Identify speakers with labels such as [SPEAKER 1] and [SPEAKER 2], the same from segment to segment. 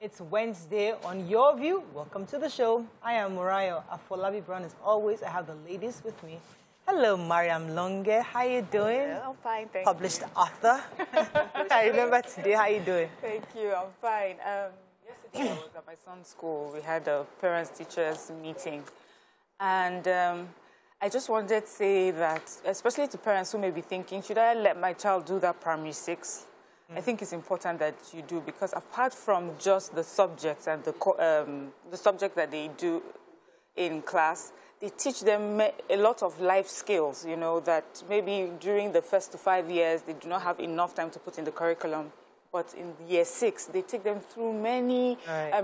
[SPEAKER 1] It's Wednesday on Your View. Welcome to the show. I am Murayo Afolabi Brown. As always, I have the ladies with me. Hello, Mariam Longe. How you doing?
[SPEAKER 2] Hello, I'm fine, thank
[SPEAKER 1] Published author. I remember today. How you doing?
[SPEAKER 2] Thank you, I'm fine. Yesterday I was at my son's school. We had a parents-teachers meeting. And I just wanted to say that, especially to parents who may be thinking, should I let my child do that primary 6? I think it's important that you do, because apart from just the subjects and the subject that they do in class, they teach them a lot of life skills, you know, that maybe during the first to 5 years, they do not have enough time to put in the curriculum. But in year 6, they take them through many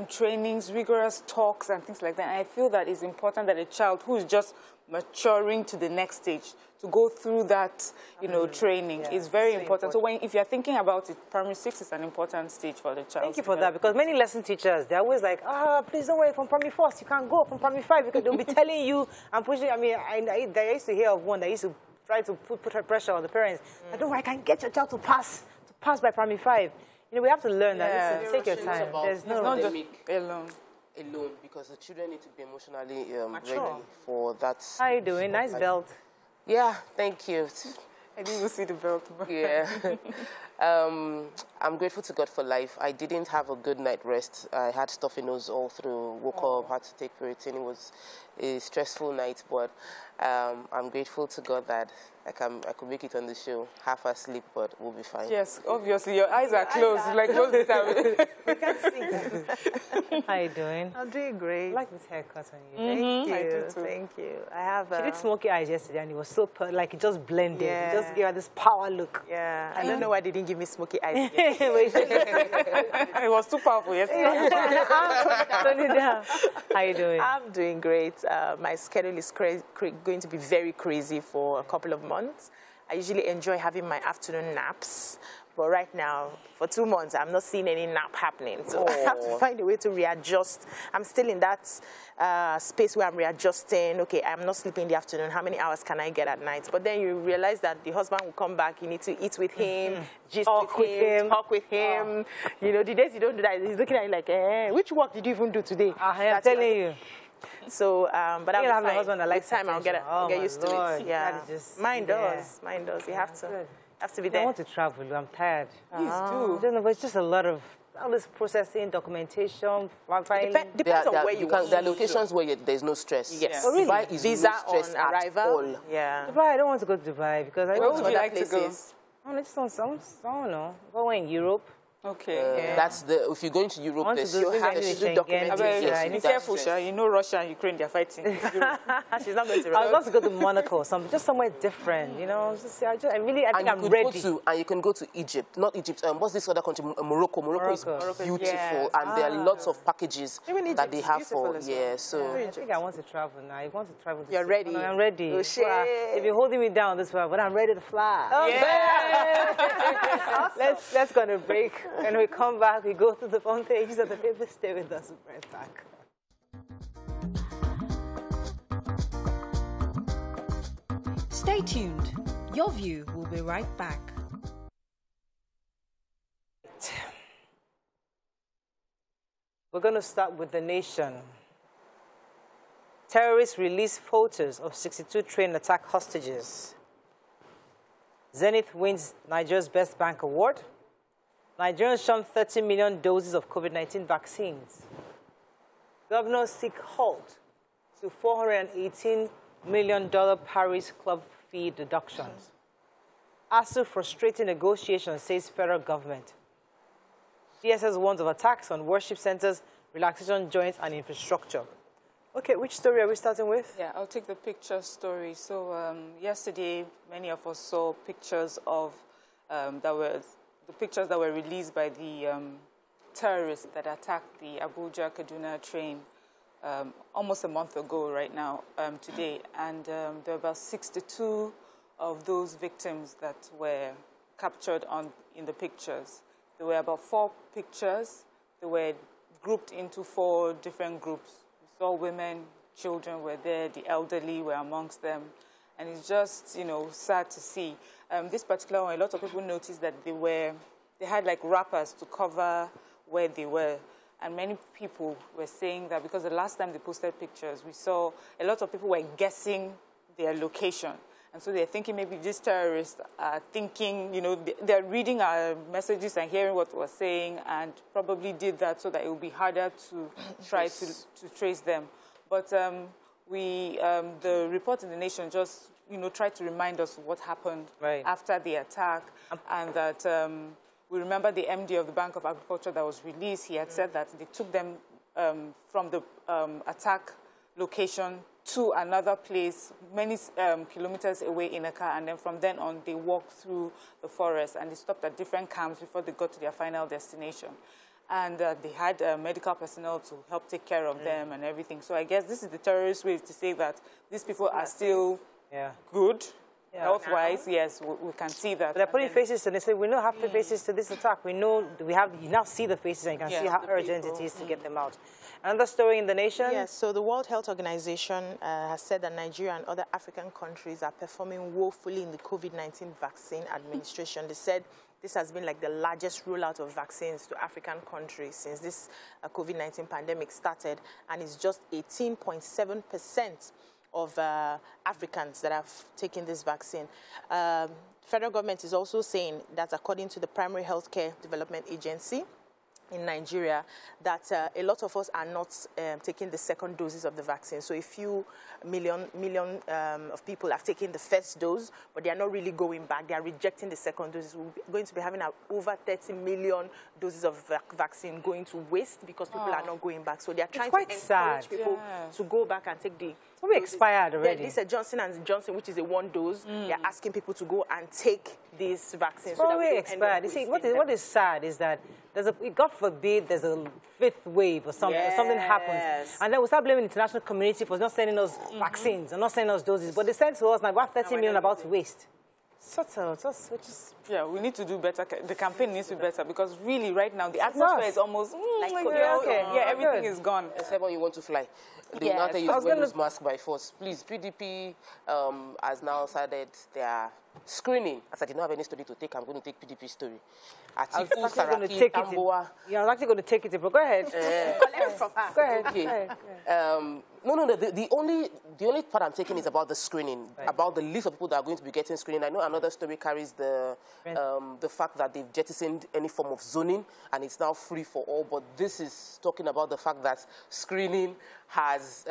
[SPEAKER 2] trainings, rigorous talks and things like that. And I feel that it's important that a child who is just maturing to the next stage to go through that, you know, training is very important. So if you're thinking about it, primary 6 is an important stage for the child.
[SPEAKER 1] Thank you for that, because many lesson teachers, they're always like, please don't wait from primary 4. You can't go from primary 5 because they'll be telling you and pushing. I mean, I used to hear of one that used to try to put her pressure on the parents. I don't worry, I can get your child to pass by primary 5. You know, we have to learn that. Listen, take your time. There's no
[SPEAKER 2] not just alone,
[SPEAKER 3] because the children need to be emotionally ready for that.
[SPEAKER 1] How are you doing? Nice belt.
[SPEAKER 3] Yeah, thank you.
[SPEAKER 2] I didn't even see the belt.
[SPEAKER 3] Yeah. I'm grateful to God for life. I didn't have a good night rest. I had stuffy nose all through. Woke up, had to take Piriton. It was a stressful night, but I'm grateful to God that I could make it on the show. Half asleep, but we'll be fine.
[SPEAKER 2] Yes, obviously. Your eyes are closed. Like most of the time.
[SPEAKER 1] We can't see. How are you doing?
[SPEAKER 4] I'm doing great.
[SPEAKER 1] I like this haircut on you.
[SPEAKER 4] Thank you.
[SPEAKER 2] I do too.
[SPEAKER 4] Thank you. I have.
[SPEAKER 1] She did smoky eyes yesterday, and it was so like it just blended.
[SPEAKER 4] Yeah.
[SPEAKER 1] It just gave her this power look.
[SPEAKER 4] Yeah. I don't know why they didn't give me smoky eyes.
[SPEAKER 2] It was too powerful yesterday.
[SPEAKER 1] Turn it down. How are you doing?
[SPEAKER 4] I'm doing great. My schedule is going to be very crazy for a couple of months. I usually enjoy having my afternoon naps, but right now, for 2 months, I'm not seeing any nap happening. So I have to find a way to readjust. I'm still in that space where I'm readjusting. Okay, I'm not sleeping in the afternoon. How many hours can I get at night? But then you realize that the husband will come back. You need to eat with him, gist with him, talk with him. You know, the days you don't do that, he's looking at you like, which work did you even do today?
[SPEAKER 1] I'm telling you.
[SPEAKER 4] So, but I'll
[SPEAKER 1] have a husband that likes
[SPEAKER 4] time. I'll get used to it. Yeah, mine does. Mine does. You have to be there.
[SPEAKER 1] I want to travel. I'm tired.
[SPEAKER 2] Please do.
[SPEAKER 1] I don't know, but it's just a lot of all this processing, documentation,
[SPEAKER 4] depends on where you go.
[SPEAKER 3] There are locations where there's no stress.
[SPEAKER 4] Yes.
[SPEAKER 1] Oh, really?
[SPEAKER 3] Dubai is
[SPEAKER 4] Visa
[SPEAKER 3] no stress
[SPEAKER 4] on arrival.
[SPEAKER 3] at all.
[SPEAKER 4] Yeah.
[SPEAKER 1] Dubai, I don't want to go to Dubai because I
[SPEAKER 2] Where would you like to go?
[SPEAKER 1] I just don't know. Go in Europe.
[SPEAKER 2] Okay.
[SPEAKER 3] That's if you're going to Europe,
[SPEAKER 1] You have to do documentation.
[SPEAKER 2] Be careful, Sha. You know Russia and Ukraine, they're fighting.
[SPEAKER 4] She's not going to
[SPEAKER 1] I want to go to Monaco or something, just somewhere different, you know. I think I'm ready.
[SPEAKER 3] And you can go to Egypt, not Egypt. What's this other country? Morocco. Morocco is beautiful, and there are lots of packages that they have for. Yeah, so
[SPEAKER 1] I think I want to travel now. I want to travel.
[SPEAKER 4] You're ready.
[SPEAKER 1] I'm ready.
[SPEAKER 4] Oh, shit.
[SPEAKER 1] If you're holding me down this way, but I'm ready to fly.
[SPEAKER 4] Yeah.
[SPEAKER 1] Let's go on a break. When we come back, we go to the front pages of the paper. Stay with us. We'll be right back.
[SPEAKER 5] Stay tuned. Your View will be right back.
[SPEAKER 1] We're going to start with the nation. Terrorists release photos of 62 train attack hostages. Zenith wins Nigeria's Best Bank Award. Nigerians shun 30 million doses of COVID-19 vaccines. Governors seek halt to $418 million Paris Club fee deductions. ASUU frustrating negotiations, says federal government. DSS warns of attacks on worship centers, relaxation joints, and infrastructure. Okay, which story are we starting with?
[SPEAKER 2] Yeah, I'll take the picture story. So yesterday, many of us saw pictures of the pictures that were released by the terrorists that attacked the Abuja-Kaduna train almost a month ago right now, today. And there were about 62 of those victims that were captured in the pictures. There were about 4 pictures. They were grouped into 4 different groups. We saw women, children were there, the elderly were amongst them. And it's just, you know, sad to see. This particular one, a lot of people noticed that they had like wrappers to cover where they were. And many people were saying that because the last time they posted pictures, we saw a lot of people were guessing their location. And so they're thinking maybe these terrorists are thinking, you know, they're reading our messages and hearing what we're saying and probably did that so that it would be harder to try to trace them. But the report in The Nation just, you know, tried to remind us of what happened after the attack, and that we remember the MD of the Bank of Agriculture that was released. He had said that they took them from the attack location to another place, many kilometers away in a car, and then from then on, they walked through the forest, and they stopped at different camps before they got to their final destination. And they had medical personnel to help take care of them and everything. So I guess this is the terrorist way to say that these people are still good, health-wise. Yes, we can see that.
[SPEAKER 1] But they're putting faces, and they say, we know have to faces to this attack. We know you now see the faces, and you can see how urgent it is to get them out. Another story in The Nation?
[SPEAKER 4] Yes, so the World Health Organization has said that Nigeria and other African countries are performing woefully in the COVID-19 vaccine administration. They said this has been like the largest rollout of vaccines to African countries since this COVID-19 pandemic started, and it's just 18.7% of Africans that have taken this vaccine. Federal government is also saying that according to the Primary Healthcare Development Agency in Nigeria, that a lot of us are not taking the second doses of the vaccine. So a few million of people have taken the first dose, but they are not really going back. They are rejecting the second doses. We're going to be having over 30 million doses of vaccine going to waste because people are not going back. So they are trying to encourage people to go back and take the...
[SPEAKER 1] We expired already.
[SPEAKER 4] This is Johnson & Johnson, which is a one dose. They're asking people to go and take these vaccines.
[SPEAKER 1] So we expired. You see, what is sad is that there's God forbid there's a fifth wave or something, something happens. And then we start blaming the international community for not sending us vaccines and not sending us doses. But they send to us now about 30 million about to waste.
[SPEAKER 2] Yeah, we need to do better. The campaign needs to be better because really right now the atmosphere is almost everything is gone.
[SPEAKER 3] Except when you want to fly. They will not tell you to wear those masks by force. Please, PDP has now started their screening. As I did not have any story to take, I'm going to take PDP story.
[SPEAKER 1] I was actually going to take it. Yeah, I was actually going to take it, but go ahead. Go ahead.
[SPEAKER 3] Okay. No. The only part I'm taking is about the screening, about the list of people that are going to be getting screening. I know another story carries the fact that they've jettisoned any form of zoning and it's now free for all. But this is talking about the fact that screening has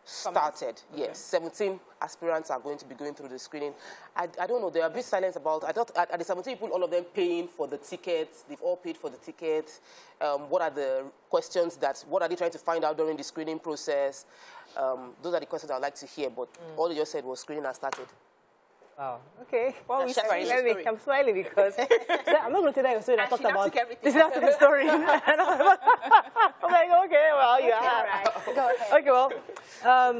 [SPEAKER 3] started. Yes, 17 aspirants are going to be going through the screening. I don't know, there are a bit silence about, I thought at the 17 people, all of them paying for the tickets, they've all paid for the tickets. What are the questions what are they trying to find out during the screening process? Those are the questions I'd like to hear, but all they just said was screening has started.
[SPEAKER 1] Oh, okay. Well, I'm smiling because I'm not going to tell you the story I talked about. This is not the story. I'm like, okay, well, yeah.
[SPEAKER 4] Go ahead.
[SPEAKER 1] Okay, well,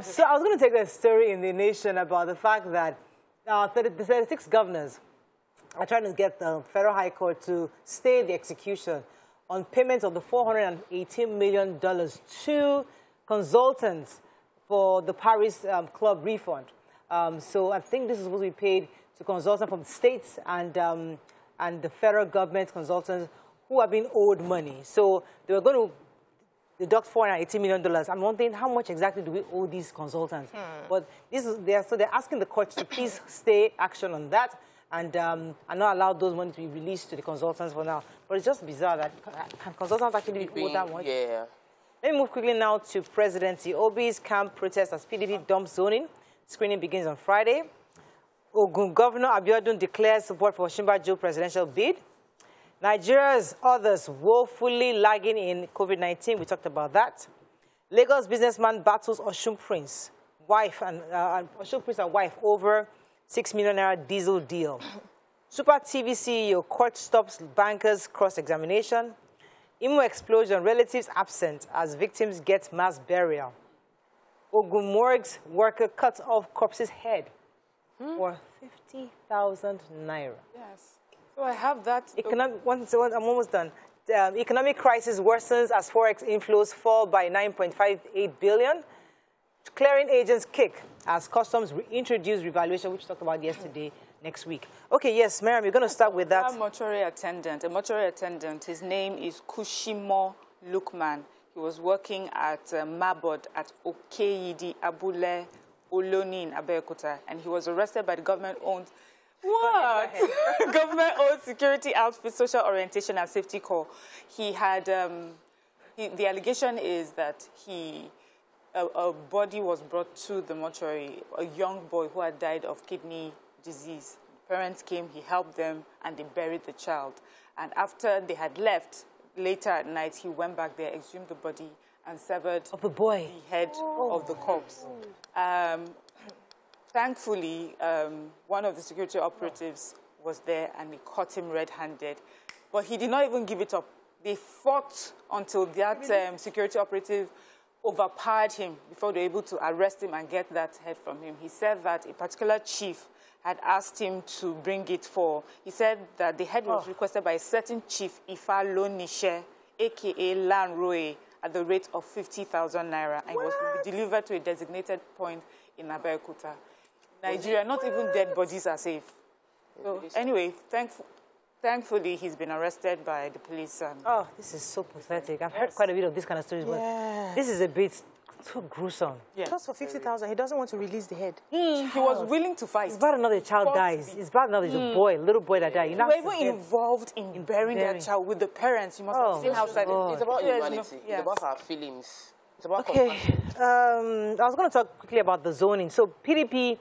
[SPEAKER 1] so I was going to take the story in The Nation about the fact that the 36 governors are trying to get the Federal High Court to stay the execution on payment of the $418 million to consultants for the Paris Club refund. So I think this is supposed to be paid to consultants from the states and the federal government consultants who have been owed money. So they were going to deduct $480 million. I'm wondering how much exactly do we owe these consultants? But so they're asking the court to please stay action on that and not allow those money to be released to the consultants for now. But it's just bizarre that can consultants actually be owed that much?
[SPEAKER 3] Yeah.
[SPEAKER 1] Let me move quickly now to presidency. Obi's camp protests as PDP dumps zoning. Screening begins on Friday. Ogun Governor Abiodun declares support for Osinbajo presidential bid. Nigeria's others woefully lagging in COVID-19. We talked about that. Lagos businessman battles Osun Prince, Osun Prince and wife over ₦6 million diesel deal. Super TV CEO court stops bankers cross-examination. Imo explosion, relatives absent as victims get mass burial. Ogun Morgue's worker cuts off corpse's head for 50,000 naira.
[SPEAKER 2] Yes. So I have that.
[SPEAKER 1] I'm almost done. Economic crisis worsens as forex inflows fall by 9.58 billion. Clearing agents kick as customs reintroduce revaluation, which we talked about yesterday, next week. Okay, yes, Miriam, you're going to start with that.
[SPEAKER 2] A mortuary attendant. His name is Kushimo Lukman. He was working at Mabod at Okeyidi Abule Oloni in Abuja-Kaduna, and he was arrested by the government-owned government-owned security outfit, Social Orientation and Safety Corps. He had the allegation is that a body was brought to the mortuary, a young boy who had died of kidney disease. Parents came, he helped them, and they buried the child. And after they had left, later at night, he went back there, exhumed the body, and severed
[SPEAKER 1] the boy,
[SPEAKER 2] the head of the corpse. Thankfully, one of the security operatives was there, and they caught him red-handed. But he did not even give it up. They fought until that security operative overpowered him before they were able to arrest him and get that head from him. He said that a particular chief had asked him to bring it for. He said that the head was requested by a certain chief, Ifa Lonishe, a.k.a. Lanroe, at the rate of 50,000 naira, and it was to be delivered to a designated point in Abuja-Kaduna. Nigeria, not even dead bodies are safe. So anyway, thankfully, he's been arrested by the police.
[SPEAKER 1] Oh, this is so pathetic. I've heard quite a bit of this kind of stories, but this is a bit too gruesome.
[SPEAKER 4] Yeah. Just for 50,000, he doesn't want to release the head.
[SPEAKER 2] He was willing to fight.
[SPEAKER 1] It's bad enough the child dies. It's bad enough there's a boy, a little boy that died.
[SPEAKER 2] You were even involved in burying that child with the parents. You must have seen how sad it is.
[SPEAKER 3] It's about humanity. It's about our feelings. It's about
[SPEAKER 1] compassion. I was going to talk quickly about the zoning. So PDP,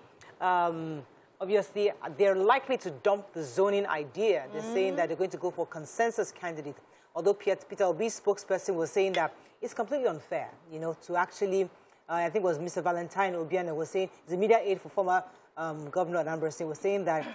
[SPEAKER 1] obviously, they're likely to dump the zoning idea. They're saying that they're going to go for consensus candidate. Although Peter Obi's spokesperson was saying that it's completely unfair, you know, to actually, I think it was Mr. Valentine Obiano was saying, he's a media aide for former Governor Anambra State, was saying that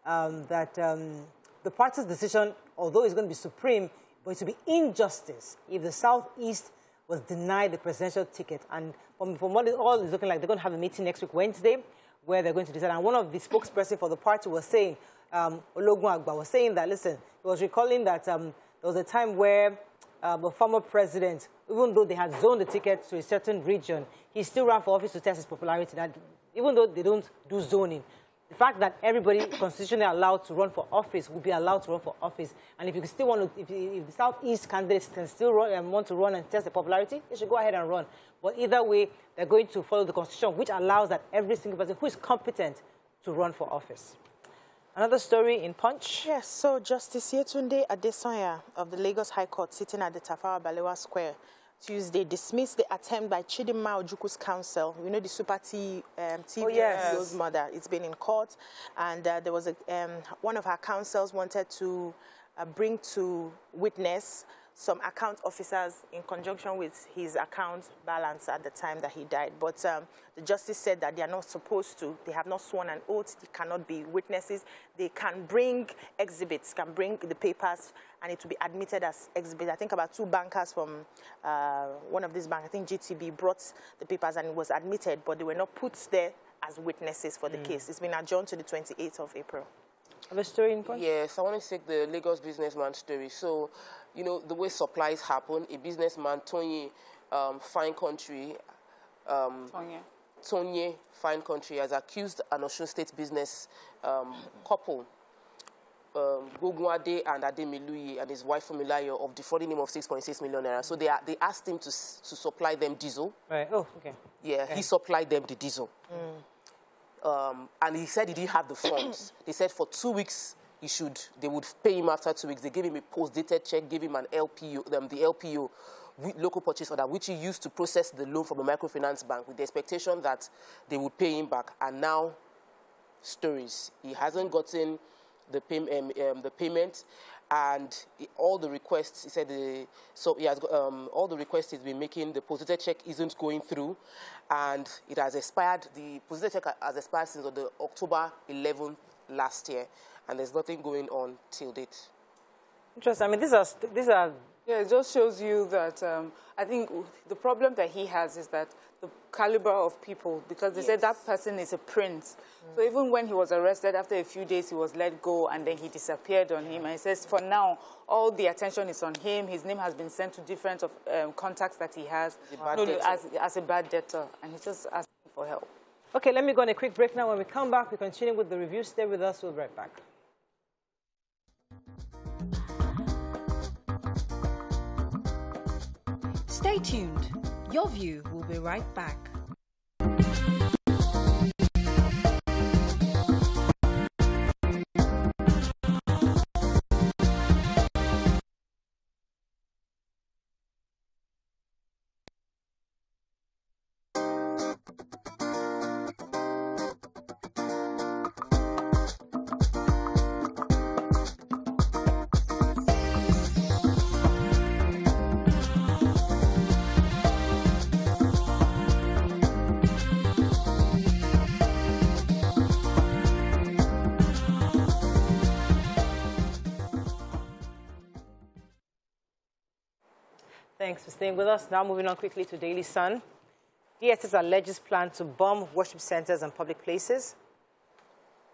[SPEAKER 1] the party's decision, although it's going to be supreme, but it would be injustice if the Southeast was denied the presidential ticket. And from what it all is looking like, they're going to have a meeting next week, Wednesday, where they're going to decide. And one of the spokespersons for the party was saying, Ologun Agba was saying that, listen, he was recalling that there was a time where a former president, even though they had zoned the ticket to a certain region, he still ran for office to test his popularity. That even though they don't do zoning, the fact that everybody constitutionally allowed to run for office will be allowed to run for office. And if you still want to, if the Southeast candidates can still run, want to run and test the popularity, they should go ahead and run. But either way, they're going to follow the Constitution, which allows that every single person who is competent to run for office. Another story in Punch.
[SPEAKER 4] Yes, so Justice Yetunde Adesanya of the Lagos High Court, sitting at the Tafawa Balewa Square Tuesday, dismissed the attempt by Chidinma Ojukwu's counsel, you know, the Super TV's mother. It's been in court, and there was one of her counsels wanted to bring to witness some account officers in conjunction with his account balance at the time that he died. But the justice said that they are not supposed to. They have not sworn an oath. They cannot be witnesses. They can bring exhibits, can bring the papers, and it will be admitted as exhibits. I think about 2 bankers from one of these banks, I think GTB, brought the papers and it was admitted, but they were not put there as witnesses for the case. It's been adjourned to the 28th of April.
[SPEAKER 1] Have a story in Punch?
[SPEAKER 3] Yes, I want to take the Lagos businessman story. So, you know, the way supplies happen, a businessman, Tony Fine Country, Tony Fine Country, has accused an Osun State business couple, Gogunade and Ademiluyi and his wife Fumilayo, of defrauding him of 6.6 million naira. So they asked him to supply them diesel.
[SPEAKER 1] Right. Oh, okay.
[SPEAKER 3] Yeah, he supplied them the diesel. And he said he didn't have the funds. They said for 2 weeks they would pay him after 2 weeks. They gave him a post-dated check, gave him an LPO, the LPO, local purchase order, which he used to process the loan from a microfinance bank with the expectation that they would pay him back. And now, stories. He hasn't gotten the payment, and all the requests, he said, so he has got, all the requests he's been making, the post-dated check isn't going through, and it has expired. The post-dated check has expired since the October 11th last year, and there's nothing going on till date.
[SPEAKER 1] Interesting. I mean, these are.
[SPEAKER 2] Yeah, it just shows you that I think the problem that he has is that the caliber of people, because they said that person is a prince. So even when he was arrested, after a few days, he was let go, and then he disappeared on him. And he says, for now, all the attention is on him. His name has been sent to different contacts that he has as a bad debtor, and he's just asking for help.
[SPEAKER 1] Okay, let me go on a quick break now. When we come back, we continue with the review. Stay with us. We'll be right back.
[SPEAKER 5] Stay tuned. Your View will be right back.
[SPEAKER 1] Thanks for staying with us. Now moving on quickly to Daily Sun. DSS alleges plan to bomb worship centers and public places.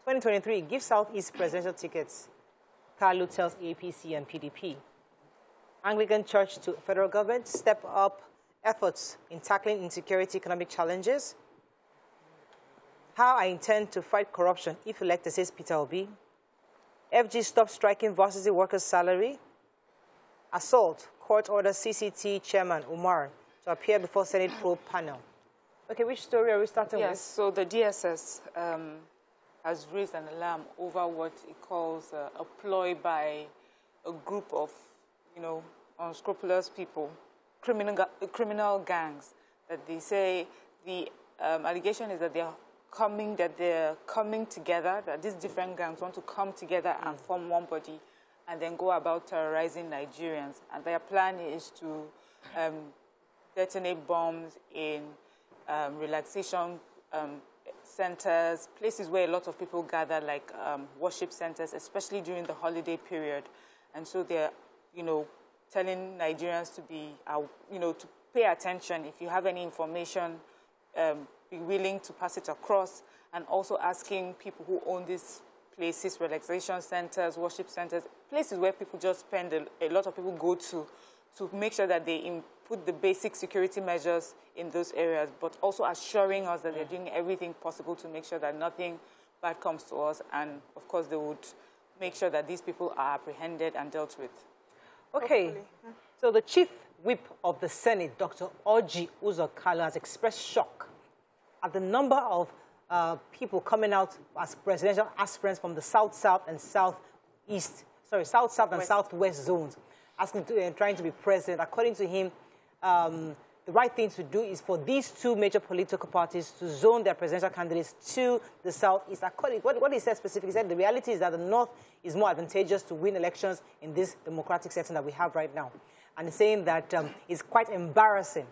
[SPEAKER 1] 2023 gives Southeast presidential tickets. Kalu tells APC and PDP. Anglican Church to federal government step up efforts in tackling insecurity economic challenges. How I intend to fight corruption if elected, says Peter Obi. FG stops striking varsity workers' salary. Assault. Court orders CCT Chairman Umar to appear before Senate probe panel. Okay, which story are we starting with?
[SPEAKER 2] Yes, so the DSS has raised an alarm over what it calls a ploy by a group of, unscrupulous people, criminal gangs, that they say the allegation is that they're coming together, that these different gangs want to come together and form one body and then go about terrorizing Nigerians. And their plan is to detonate bombs in relaxation centers, places where a lot of people gather, like worship centers, especially during the holiday period. And so they're, telling Nigerians to be, to pay attention. If you have any information, be willing to pass it across, and also asking people who own these places, relaxation centers, worship centers, places where people just spend, a lot of people go to make sure that they put the basic security measures in those areas, but also assuring us that they're doing everything possible to make sure that nothing bad comes to us, and of course they would make sure that these people are apprehended and dealt with.
[SPEAKER 1] Okay, so the chief whip of the Senate, Dr. Orji Uzor-Kalu, has expressed shock at the number of people coming out as presidential aspirants from the South and Southwest zones, asking trying to be president. According to him, the right thing to do is for these two major political parties to zone their presidential candidates to the Southeast. According what he said specifically, he said the reality is that the North is more advantageous to win elections in this democratic setting that we have right now. And he's saying that it's quite embarrassing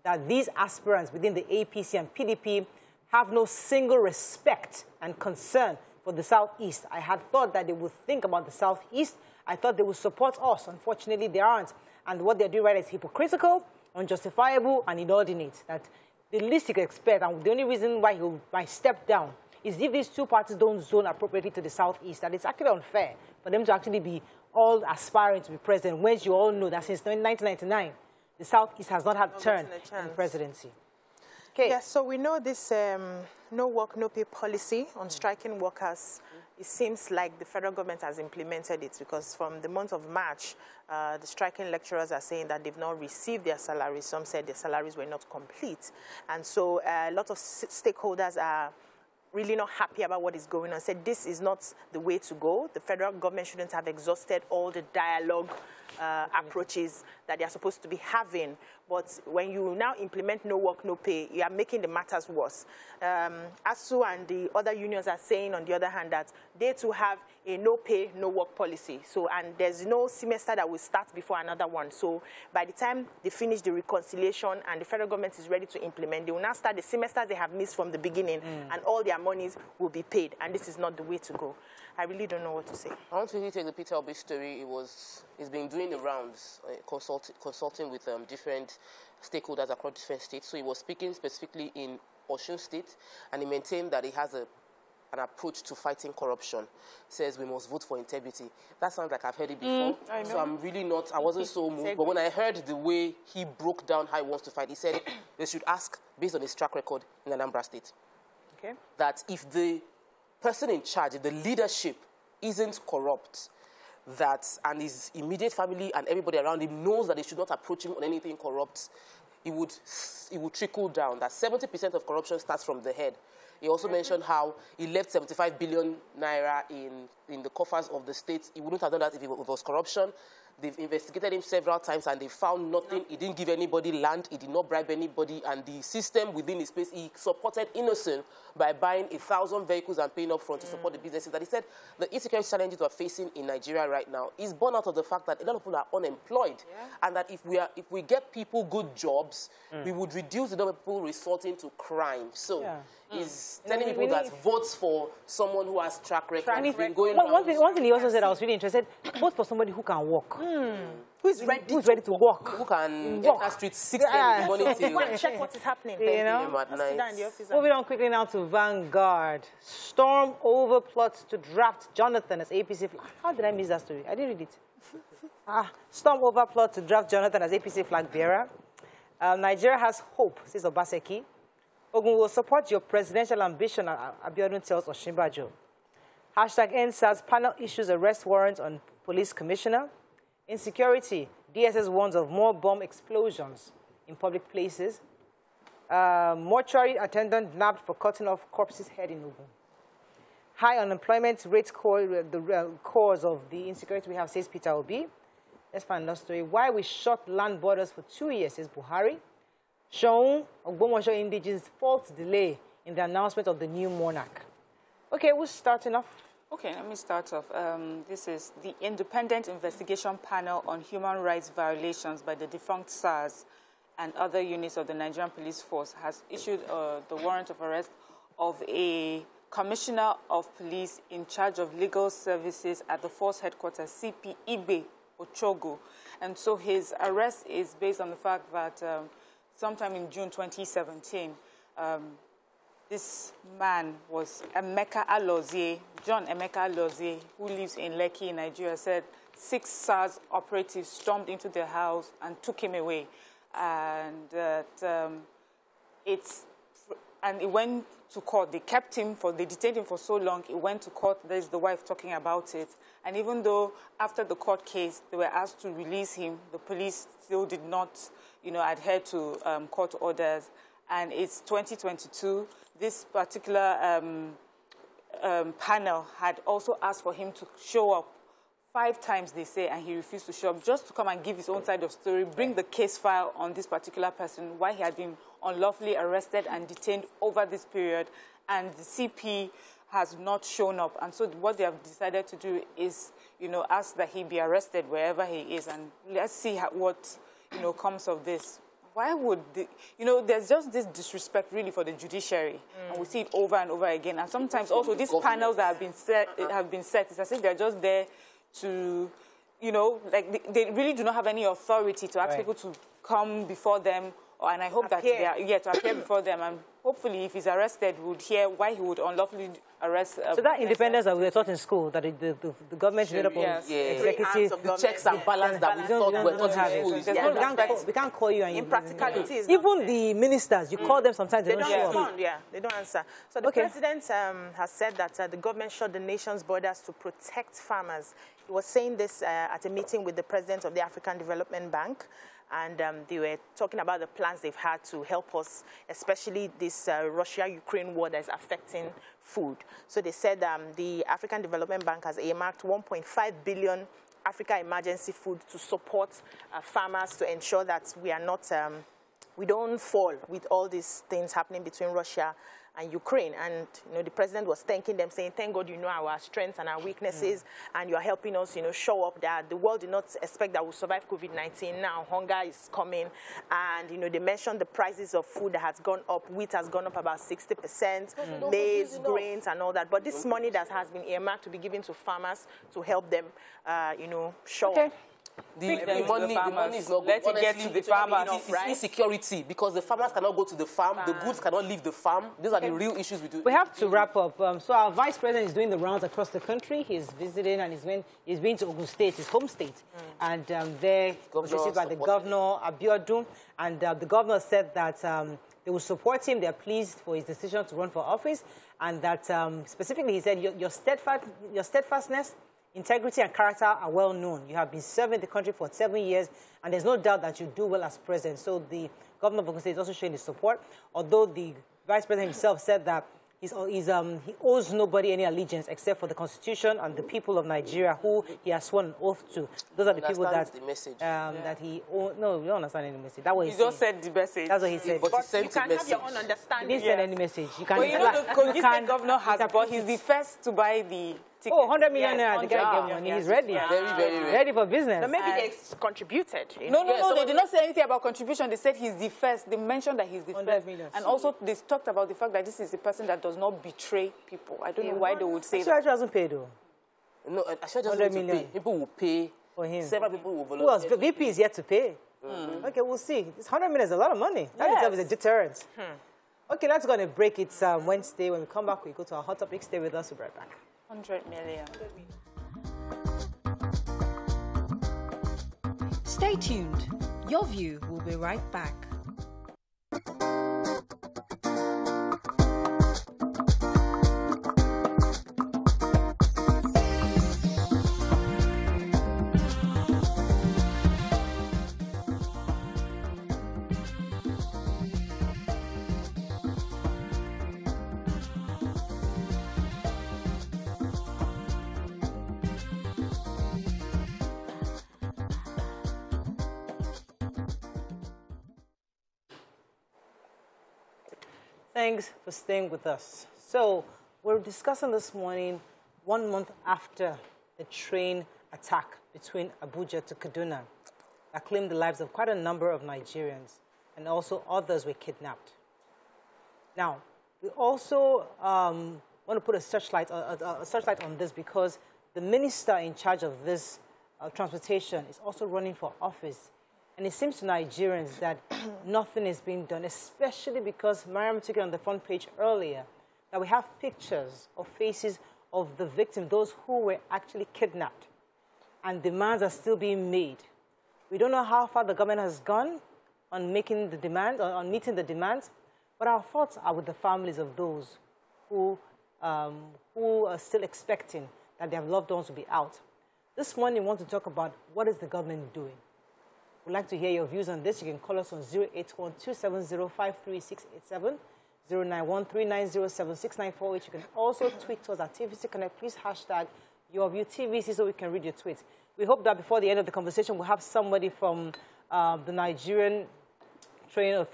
[SPEAKER 1] that these aspirants within the APC and PDP have no single respect and concern for the Southeast. I had thought that they would think about the Southeast. I thought they would support us. Unfortunately, they aren't. And what they're doing right is hypocritical, unjustifiable, and inordinate. That the least he could expect, and the only reason why he might step down, is if these two parties don't zone appropriately to the Southeast, that it's actually unfair for them to actually be all aspiring to be president, when you all know that since 1999, the Southeast has not had a turn in presidency. Okay.
[SPEAKER 4] Yes, so we know this no work, no pay policy on striking workers. It seems like the federal government has implemented it, because from the month of March, the striking lecturers are saying that they've not received their salaries. Some said their salaries were not complete. And so a lot of stakeholders are really not happy about what is going on, said this is not the way to go. The federal government shouldn't have exhausted all the dialogue approaches that they are supposed to be having. But when you now implement no work, no pay, you are making the matters worse. ASUU and the other unions are saying, on the other hand, that they too have a no pay, no work policy. So, and there's no semester that will start before another one. So by the time they finish the reconciliation and the federal government is ready to implement, they will now start the semesters they have missed from the beginning, and all their monies will be paid. And this is not the way to go. I really don't know what to say.
[SPEAKER 3] I want to really take the Peter Obi story. It's been doing the rounds, consulting with different stakeholders across different states. So he was speaking specifically in Osun State, and he maintained that he has an approach to fighting corruption. Says we must vote for integrity. That sounds like I've heard it before. I know. So I'm really not, I wasn't so moved. But when I heard the way he broke down how he wants to fight, he said they should ask, based on his track record in Anambra State, that if the person in charge, the leadership, isn't corrupt, that, and his immediate family and everybody around him knows that they should not approach him on anything corrupt, it would trickle down. That 70% of corruption starts from the head. He also mentioned how he left 75 billion naira in the coffers of the state. He wouldn't have done that if it was corruption. They've investigated him several times and they found nothing. He didn't give anybody land. He did not bribe anybody. And the system within his place, he supported innocent by buying 1,000 vehicles and paying up front to support the businesses. That he said the insecurity challenges we're facing in Nigeria right now is born out of the fact that a lot of people are unemployed. And that if we get people good jobs, we would reduce the number of people resorting to crime. So he's telling people that votes for someone who has track record.
[SPEAKER 1] One thing he also said, I was really interested, vote for somebody who can walk. Who's ready to walk?
[SPEAKER 3] Who can enter street 6 a.m. in the morning till...
[SPEAKER 4] Check what is happening.
[SPEAKER 1] You know? Moving on quickly now to Vanguard. Storm over plots to draft Jonathan as APC... How did I miss that story? I didn't read it. Storm over plot to draft Jonathan as APC flag bearer. Nigeria has hope, says Obaseki. Ogun will support your presidential ambition, Abiodun tells Osinbajo. Hashtag NSAS panel issues arrest warrant on police commissioner. Insecurity, DSS warns of more bomb explosions in public places. Mortuary attendant nabbed for cutting off corpse's head in Ogun. High unemployment rates the cause of the insecurity we have, says Peter Obi. Let's find another story. Why we shut land borders for 2 years, says Buhari. Shown Ogbomoso indigenes fault delay in the announcement of the new monarch. Okay, who's starting off?
[SPEAKER 2] Okay, let me start off. This is the Independent Investigation Panel on Human Rights Violations by the defunct SARS and other units of the Nigerian Police Force has issued the warrant of arrest of a Commissioner of Police in charge of legal services at the force headquarters, CP Ibe Ochogo. And so his arrest is based on the fact that sometime in June 2017, this man was Emeka Alozie, John Emeka Alozie, who lives in Lekki, Nigeria, said 6 SARS operatives stormed into their house and took him away. And it went to court. They kept him they detained him for so long. It went to court. There's the wife talking about it. And even though after the court case, they were asked to release him, the police still did not, adhere to court orders. And it's 2022. This particular panel had also asked for him to show up 5 times, they say, and he refused to show up, just to come and give his own side of story, bring the case file on this particular person, why he had been unlawfully arrested and detained over this period, and the CP has not shown up. And so what they have decided to do is, ask that he be arrested wherever he is, and let's see what, comes of this. Why would there's just this disrespect really for the judiciary, and we see it over and over again. And sometimes also these panels that have been set, it's as if they're just there to, they really do not have any authority to ask people to come before them. And I hope that they are, to appear before them. And hopefully, if he's arrested, we would hear why he would unlawfully arrest.
[SPEAKER 1] So that independence that we were taught in school, that the government made up of executive,
[SPEAKER 3] the checks and balance that we thought were taught in school.
[SPEAKER 1] We can't call you. And
[SPEAKER 4] in practicality,
[SPEAKER 1] even the ministers, you call them sometimes, they don't show up.
[SPEAKER 4] Yeah, they don't answer. So the president has said that the government shut the nation's borders to protect farmers. He was saying this at a meeting with the president of the African Development Bank. And they were talking about the plans they've had to help us, especially this Russia-Ukraine war that's affecting food. So they said the African Development Bank has earmarked 1.5 billion Africa emergency food to support farmers to ensure that we are not, we don't fall with all these things happening between Russia and Ukraine. And the president was thanking them, saying, thank God you know our strengths and our weaknesses, and you're helping us show up that the world did not expect that we'll survive COVID-19. Now hunger is coming, and they mentioned the prices of food that has gone up. Wheat has gone up about 60%, maize, grains, and all that. But this money that has been earmarked to be given to farmers to help them show up.
[SPEAKER 3] The money is not good.
[SPEAKER 2] Let it get to the farmers.
[SPEAKER 3] It's insecurity, because the farmers cannot go to the farm, the goods cannot leave the farm. These are the real issues we do.
[SPEAKER 1] We have to wrap up. So our vice president is doing the rounds across the country. He's visiting and he's been to Ogun State, his home state. And there he was received by the governor, Abiodun. And the governor said that they will support him. They're pleased for his decision to run for office. And that specifically he said, your steadfastness Integrity and character are well known. You have been serving the country for 7 years, and there's no doubt that you do well as president. So the governor of Ogun State is also showing his support, although the vice president himself said that he owes nobody any allegiance except for the Constitution and the people of Nigeria, who he has sworn an oath to. Those are the people that
[SPEAKER 3] the message.
[SPEAKER 1] That he no, we don't understand any message. That was
[SPEAKER 2] he just said the message.
[SPEAKER 1] That's what he said.
[SPEAKER 3] But he
[SPEAKER 4] You
[SPEAKER 3] sent
[SPEAKER 4] can
[SPEAKER 3] a
[SPEAKER 4] have your
[SPEAKER 3] message.
[SPEAKER 4] own understanding.
[SPEAKER 1] He didn't send any message. You can.
[SPEAKER 2] But you know, the Kogi State governor has, but he's the first to buy the ticket.
[SPEAKER 1] Oh, 100 million
[SPEAKER 2] Yes,
[SPEAKER 1] naira. The guy
[SPEAKER 2] 100
[SPEAKER 1] gave money.
[SPEAKER 2] million.
[SPEAKER 1] He's ready.
[SPEAKER 2] Yeah.
[SPEAKER 3] Very ready.
[SPEAKER 1] Ready for business.
[SPEAKER 4] So maybe they contributed.
[SPEAKER 2] No,
[SPEAKER 3] Yeah,
[SPEAKER 2] they did not say anything about contribution. They said he's the first. They mentioned that he's the
[SPEAKER 1] 100
[SPEAKER 2] first.
[SPEAKER 1] million.
[SPEAKER 2] And also they talked about the fact that this is the person that does not betray people. I don't know why they would say
[SPEAKER 1] Sure,
[SPEAKER 2] that.
[SPEAKER 1] he hasn't paid though.
[SPEAKER 3] No, I should just
[SPEAKER 1] 100
[SPEAKER 3] want to
[SPEAKER 1] million.
[SPEAKER 3] pay. People will pay.
[SPEAKER 1] For him.
[SPEAKER 3] Several people will
[SPEAKER 1] Who else?
[SPEAKER 3] volunteer.
[SPEAKER 1] VP is yet to pay. Okay, we'll see. This 100 million is a lot of money. That itself is a deterrent. Okay, let's go on a break. It's Wednesday. When we come back, we go to our hot topic. Stay with us. We'll be right back.
[SPEAKER 2] 100 million.
[SPEAKER 5] Stay tuned. Your View will be right back.
[SPEAKER 1] Thanks for staying with us. So, we're discussing this morning, 1 month after the train attack between Abuja to Kaduna that claimed the lives of quite a number of Nigerians, and also others were kidnapped. Now, we also want to put a searchlight on this because the minister in charge of this transportation is also running for office. And it seems to Nigerians that nothing is being done, especially because Mariam took it on the front page earlier, that we have pictures of faces of the victims, those who were actually kidnapped, and demands are still being made. We don't know how far the government has gone on making the demand, on meeting the demands, but our thoughts are with the families of those who are still expecting that their loved ones will be out. This morning, we want to talk about what is the government doing. We'd like to hear your views on this. You can call us on 081-270-53687, 091-390-7698. You can also tweet us at TVC Connect. Please hashtag YourViewTVC so we can read your tweets. We hope that before the end of the conversation, we'll have somebody from the Nigerian Rail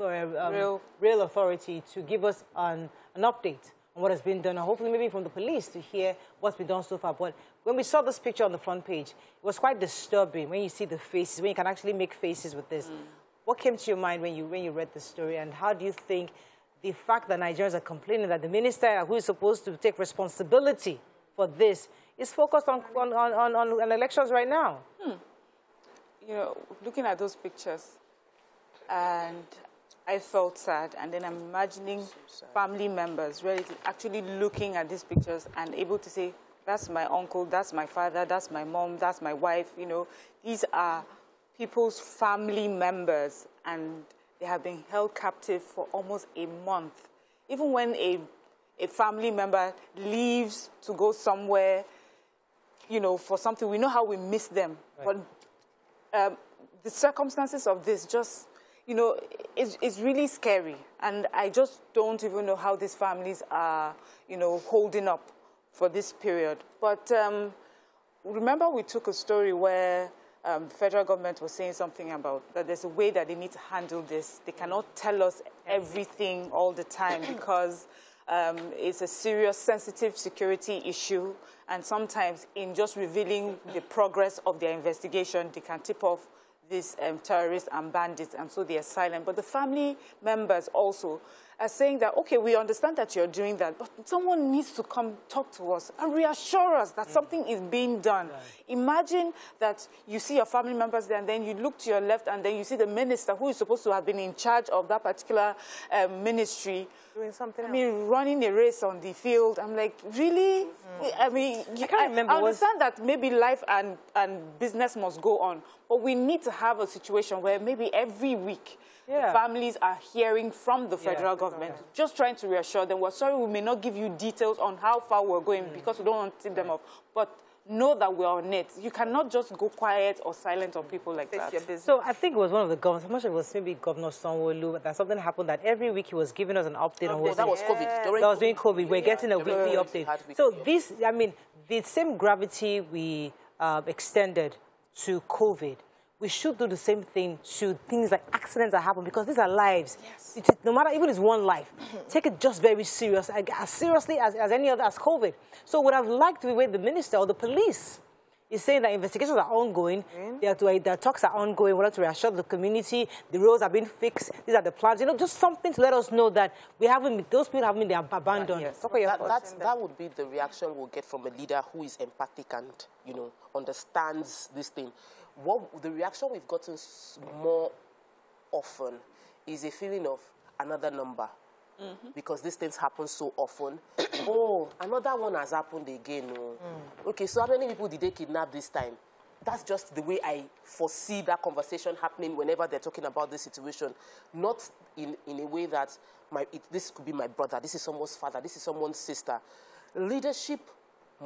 [SPEAKER 1] Authority to give us an update on what has been done, and hopefully maybe from the police to hear what's been done so far. But when we saw this picture on the front page, it was quite disturbing when you see the faces, when you can actually make faces with this. What came to your mind when you read the story, and how do you think the fact that Nigerians are complaining that the minister who is supposed to take responsibility for this is focused on elections right now?
[SPEAKER 2] You know, looking at those pictures, and I felt sad, and then I'm imagining family members, relatives, actually looking at these pictures and able to say, that's my uncle, that's my father, that's my mom, that's my wife. You know, these are people's family members, and they have been held captive for almost a month. Even when a family member leaves to go somewhere, you know, for something, we know how we miss them. Right. But the circumstances of this just, you know, it's really scary. And I just don't even know how these families are, you know, holding up for this period. But remember we took a story where the federal government was saying something about that there's a way that they need to handle this. They cannot tell us everything all the time because it's a serious, sensitive security issue. And sometimes in just revealing the progress of their investigation, they can tip off these terrorists and bandits, and so they are silent. But the family members also are saying that, okay, we understand that you're doing that, but someone needs to come talk to us and reassure us that something is being done. Right. Imagine that you see your family members there, and then you look to your left, and then you see the minister who is supposed to have been in charge of that particular ministry
[SPEAKER 4] doing something else.
[SPEAKER 2] I mean, running a race on the field. I'm like, really? I mean, I understand that maybe life and business must go on, but we need to have a situation where maybe every week the families are hearing from the federal government, just trying to reassure them, we're sorry, we may not give you details on how far we're going because we don't want to tip them off, but know that we're on it. You cannot just go quiet or silent on people like that.
[SPEAKER 1] So I think it was one of the governors, I'm not sure it was maybe Governor Sanwo-Olu, that something happened that every week he was giving us an update on what
[SPEAKER 3] that was COVID.
[SPEAKER 1] That was during COVID. We're getting a weekly update. So this, I mean, the same gravity we extended to COVID, we should do the same thing to things like accidents that happen, because these are lives. Yes. No matter, even if it's one life, take it just very serious, as seriously as any other, as COVID. So what I've liked the way the minister or the police is saying that investigations are ongoing, their talks are ongoing, whether to reassure the community, the roads are being fixed, these are the plans, you know, just something to let us know that we haven't, those people haven't been abandoned.
[SPEAKER 3] Yes. That would be the reaction we'll get from a leader who is empathic and, you know, understands this thing. What the reaction we've gotten more often is a feeling of another number. Because these things happen so often. Oh, another one has happened again. Oh. Okay, so how many people did they kidnap this time? That's just the way I foresee that conversation happening whenever they're talking about this situation. Not in a way that this could be my brother, this is someone's father, this is someone's sister. Leadership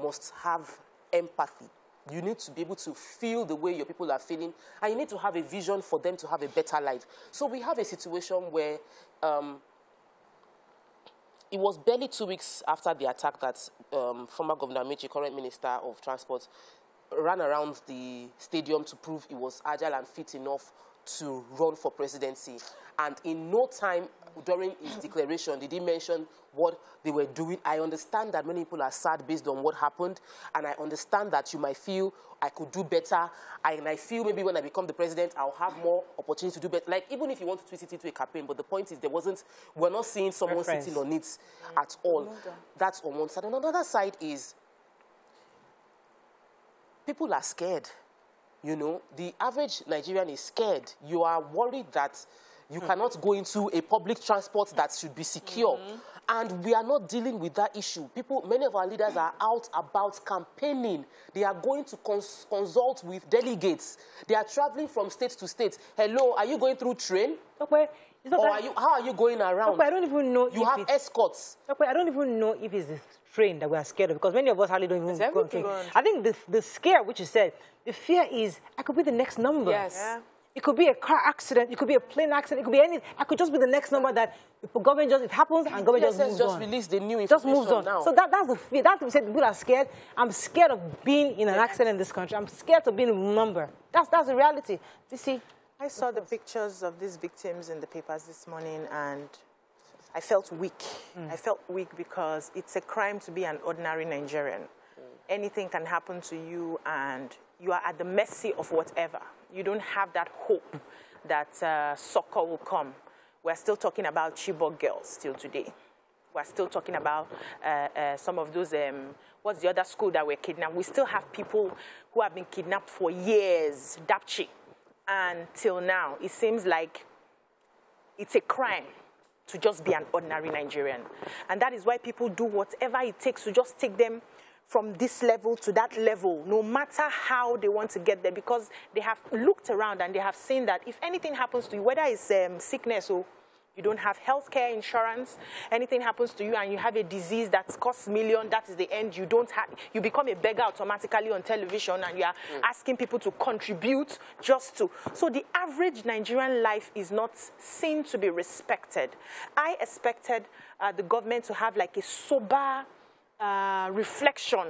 [SPEAKER 3] must have empathy. You need to be able to feel the way your people are feeling, and you need to have a vision for them to have a better life. So we have a situation where it was barely 2 weeks after the attack that former Governor Michi, current Minister of Transport, ran around the stadium to prove he was agile and fit enough to run for presidency. And in no time during his declaration did he mention what they were doing. I understand that many people are sad based on what happened, and I understand that you might feel I could do better, and I feel maybe when I become the president, I'll have more opportunity to do better. Like, even if you want to twist it into a campaign, but the point is we're not seeing someone sitting on it at all. That's on one side. And on the other side is people are scared. You know, the average Nigerian is scared. You are worried that you cannot go into a public transport that should be secure. And we are not dealing with that issue. Many of our leaders are out about campaigning. They are going to consult with delegates. They are traveling from state to state. Hello, are you going through train?
[SPEAKER 1] Okay.
[SPEAKER 3] Or how are you going around?
[SPEAKER 1] Okay, I don't even know.
[SPEAKER 3] You have escorts.
[SPEAKER 1] Okay, I don't even know if it's the train that we are scared of, because many of us hardly don't even go on train. I think the scare, which you said, the fear is I could be the next number.
[SPEAKER 2] Yes. Yeah.
[SPEAKER 1] It could be a car accident. It could be a plane accident. It could be anything. I could just be the next number that the government it happens and government just moves on.
[SPEAKER 3] Just release the new information
[SPEAKER 1] just moves on. Now. So that's the fear. That's we said people are scared. I'm scared of being in an accident in this country. I'm scared of being a number. That's the reality. You see,
[SPEAKER 4] I saw the pictures of these victims in the papers this morning, and I felt weak. I felt weak because it's a crime to be an ordinary Nigerian. Anything can happen to you, and you are at the mercy of whatever. You don't have that hope that succor will come. We're still talking about Chibok girls till today. We're still talking about some of those, what's the other school that were kidnapped? We still have people who have been kidnapped for years, Dapchi. And till now, it seems like it's a crime to just be an ordinary Nigerian. And that is why people do whatever it takes to just take them from this level to that level, no matter how they want to get there, because they have looked around and they have seen that if anything happens to you, whether it's sickness or you don't have healthcare insurance, anything happens to you and you have a disease that costs millions, that is the end. You become a beggar automatically on television, and you are asking people to contribute just to. So the average Nigerian life is not seen to be respected. I expected the government to have like a sober reflection.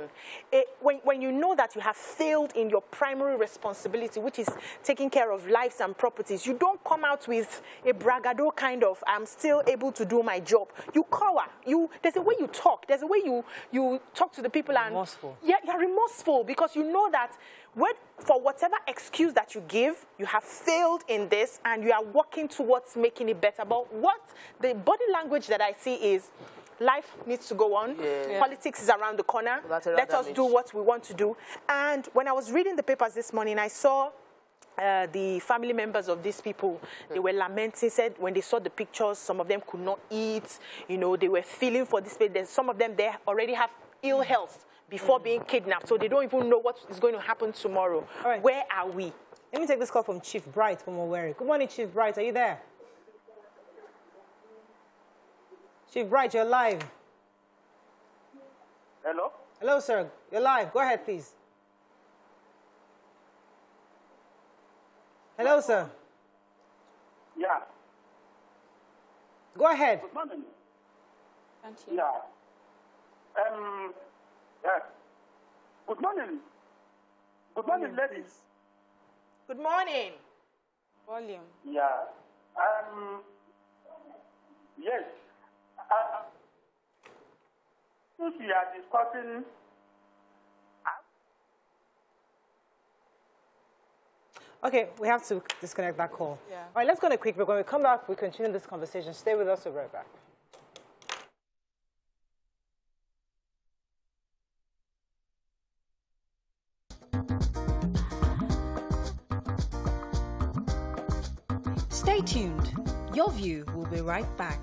[SPEAKER 4] When you know that you have failed in your primary responsibility, which is taking care of lives and properties, you don't come out with a bragado kind of, I'm still able to do my job. You cower. There's a way you talk. There's a way you talk to the people. And
[SPEAKER 1] remorseful.
[SPEAKER 4] Yeah, you're remorseful because you know that for whatever excuse that you give, you have failed in this and you are working towards making it better. But what the body language that I see is, life needs to go on. Yeah. Politics is around the corner. Let us do what we want to do. And when I was reading the papers this morning, I saw the family members of these people. They were lamenting, said when they saw the pictures, some of them could not eat. You know, they were feeling for this. Some of them, they already have ill health before being kidnapped. So they don't even know what is going to happen tomorrow. All right. Where are we?
[SPEAKER 1] Let me take this call from Chief Bright from Owerri. Good morning, Chief Bright. Are you there? Chief Bright, you're live.
[SPEAKER 6] Hello?
[SPEAKER 1] Hello, sir. You're live. Go ahead, please. Hello, sir.
[SPEAKER 6] Yeah.
[SPEAKER 1] Go ahead.
[SPEAKER 6] Good morning.
[SPEAKER 2] Thank you.
[SPEAKER 6] Yeah. Yeah. Good morning. Good morning, ladies.
[SPEAKER 4] Good morning.
[SPEAKER 2] Volume.
[SPEAKER 6] Yeah. Yes. Since we are discussing.
[SPEAKER 1] Okay, we have to disconnect that call.
[SPEAKER 2] Yeah.
[SPEAKER 1] All right, let's go on a quick break. When we come back, we continue this conversation. Stay with us. We'll be right back.
[SPEAKER 5] Stay tuned. Your View will be right back.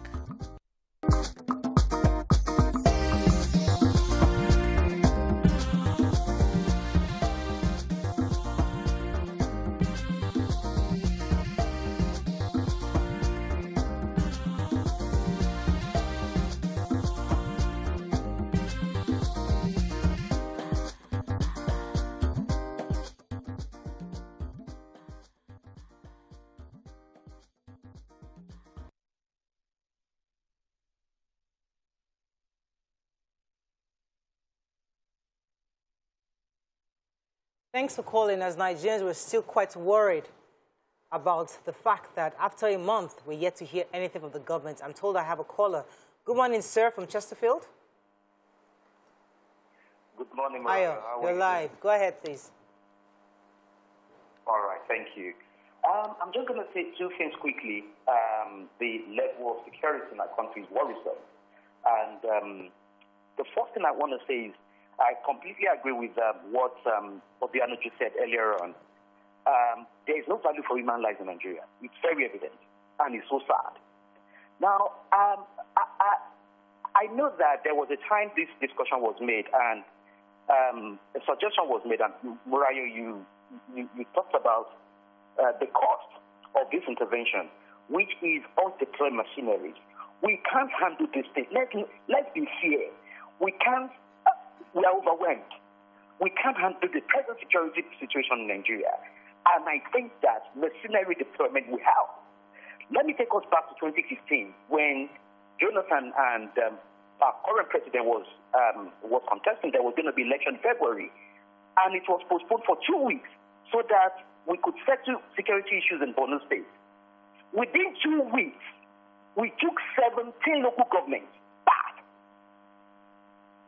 [SPEAKER 1] Thanks for calling. As Nigerians, we're still quite worried about the fact that after a month, we're yet to hear anything from the government. I'm told I have a caller. Good morning, sir, from Chesterfield.
[SPEAKER 7] Good morning,
[SPEAKER 1] Ayo, you're live. Go ahead, please.
[SPEAKER 7] All right, thank you. I'm just going to say two things quickly. The level of security in our country is worrisome. And the first thing I want to say is I completely agree with what Obiano just said earlier on. There is no value for human lives in Nigeria. It's very evident, and it's so sad. Now, I know that there was a time this discussion was made, and a suggestion was made, and Murayo, you talked about the cost of this intervention, which is undeployed machinery. We can't handle this thing. Let's be fair. We can't. We are overwhelmed. We can't handle the present security situation in Nigeria. And I think that machinery deployment will help. Let me take us back to 2015 when Jonathan and our current president was contesting. There was going to be election in February. And it was postponed for 2 weeks so that we could settle security issues in Borno State. Within 2 weeks, we took 17 local governments back.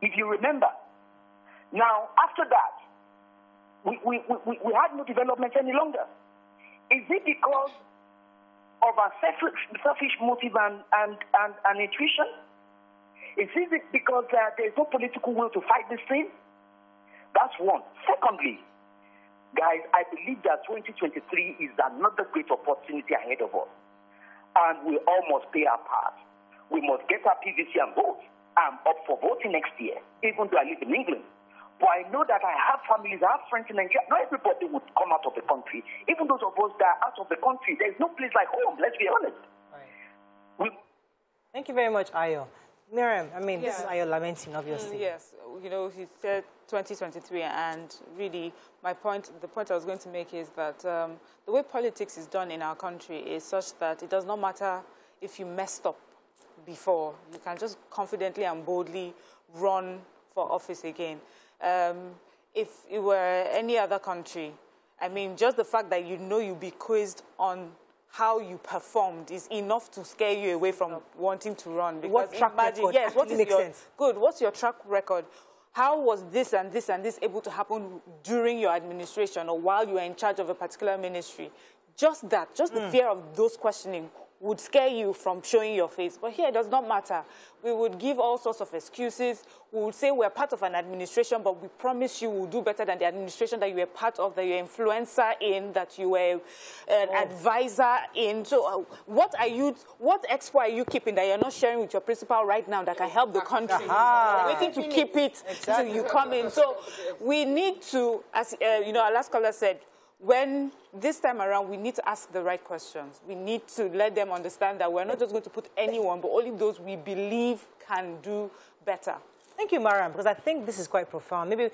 [SPEAKER 7] If you remember. Now, after that, we had no development any longer. Is it because of our selfish motive and intuition? Is it because there's no political will to fight this thing? That's one. Secondly, guys, I believe that 2023 is another great opportunity ahead of us. And we all must play our part. We must get our PVC and vote. I'm up for voting next year, even though I live in England. But I know that I have families, I have friends in Nigeria. Not everybody would come out of the country. Even those of us that are out of the country, there's no place like home, let's be honest.
[SPEAKER 1] Right. Thank you very much, Ayo. Miriam, I mean, this is Ayo lamenting, obviously.
[SPEAKER 2] Yes, you know, he said 2023, and really, the point I was going to make is that the way politics is done in our country is such that it does not matter if you messed up before. You can just confidently and boldly run for office again. If it were any other country, I mean, just the fact that you know you'll be quizzed on how you performed is enough to scare you away from wanting to run. Because
[SPEAKER 1] what track record?
[SPEAKER 2] Yes, what is your
[SPEAKER 1] sense.
[SPEAKER 2] Good? What's your track record? How was this and this and this able to happen during your administration or while you were in charge of a particular ministry? Just that, just the fear of those questioning would scare you from showing your face. But here it does not matter. We would give all sorts of excuses. We would say we're part of an administration, but we promise you we'll do better than the administration that you were part of, that you're an influencer in, that you were an advisor in. So what expo are you keeping that you're not sharing with your principal right now that can help the country? Waiting to keep it till you come in. So we need to, as you know, our last caller said, when this time around, we need to ask the right questions. We need to let them understand that we're not just going to put anyone, but only those we believe can do better.
[SPEAKER 1] Thank you, Mariam, because I think this is quite profound. Maybe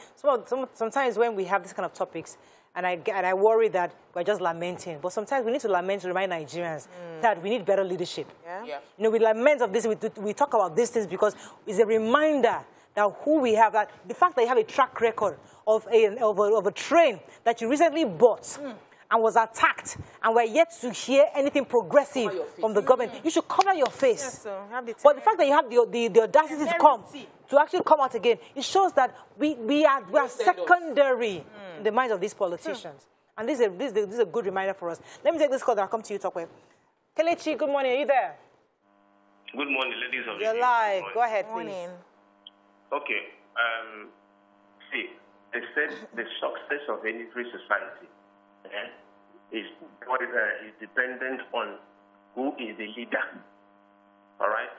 [SPEAKER 1] sometimes when we have this kind of topics, And I worry that we're just lamenting. But sometimes we need to lament to remind Nigerians that we need better leadership.
[SPEAKER 4] Yeah.
[SPEAKER 3] Yeah.
[SPEAKER 1] You know, we lament of this, we talk about these things because it's a reminder that who we have, that the fact that you have a track record of a train that you recently bought and was attacked, and we're yet to hear anything progressive from the government. You should cover your face.
[SPEAKER 4] Yes, so have the
[SPEAKER 1] But the fact that you have the audacity to actually come out again, it shows that we are secondary in the minds of these politicians. And this is a good reminder for us. Let me take this call that I'll come to you, Tokwe. Kelechi, good morning. Are you there?
[SPEAKER 8] Good morning, ladies of the
[SPEAKER 1] You're live. Go ahead, please.
[SPEAKER 8] Okay. See, they said the success of any free society is dependent on who is the leader. All right?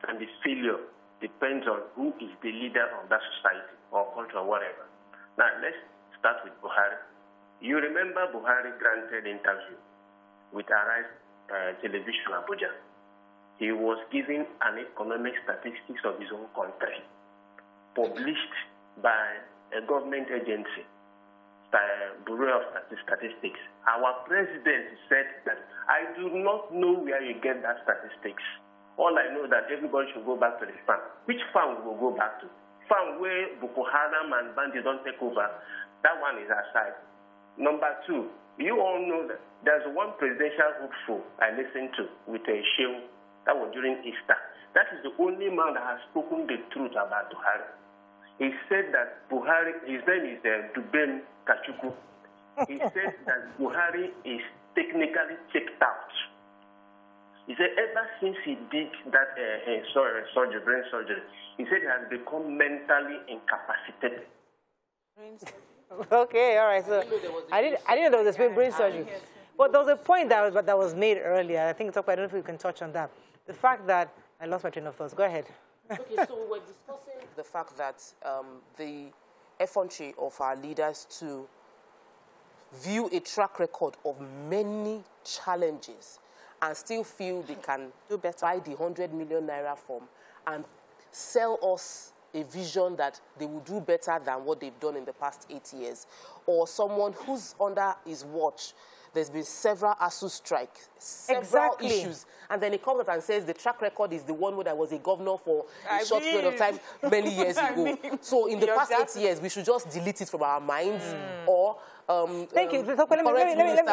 [SPEAKER 8] And the failure depends on who is the leader of that society or country or whatever. Now, let's start with Buhari. You remember Buhari granted interview with Arise Television Abuja. He was giving an economic statistics of his own country, published by a government agency, Bureau of Statistics. Our president said that, I do not know where you get that statistics. All I know that everybody should go back to the farm. Which farm will go back to? Farm where Boko Haram and bandits don't take over. That one is aside. Number two, you all know that there's one presidential hopeful I listened to with a show that was during Easter. That is the only man that has spoken the truth about Buhari. He said that Buhari, his name is Duben Kachuku. He said that Buhari is technically checked out. He said ever since he did that brain surgery, he said he has become mentally incapacitated.
[SPEAKER 1] Okay, all right. So I didn't know there was brain surgery. But there was a point that was made earlier. I think I don't know if we can touch on that. The fact that I lost my train of thoughts. Go ahead.
[SPEAKER 3] Okay, so we were discussing the fact that the effrontery of our leaders to view a track record of many challenges and still feel they can do better, buy the 100 million naira form and sell us a vision that they will do better than what they've done in the past 8 years. Or someone who's under his watch, there's been several ASUU strikes, several issues. And then he comes out and says the track record is the one where I was a governor for a short period of time many years ago. So in the past 8 years, we should just delete it from our minds or...
[SPEAKER 1] Thank you. Let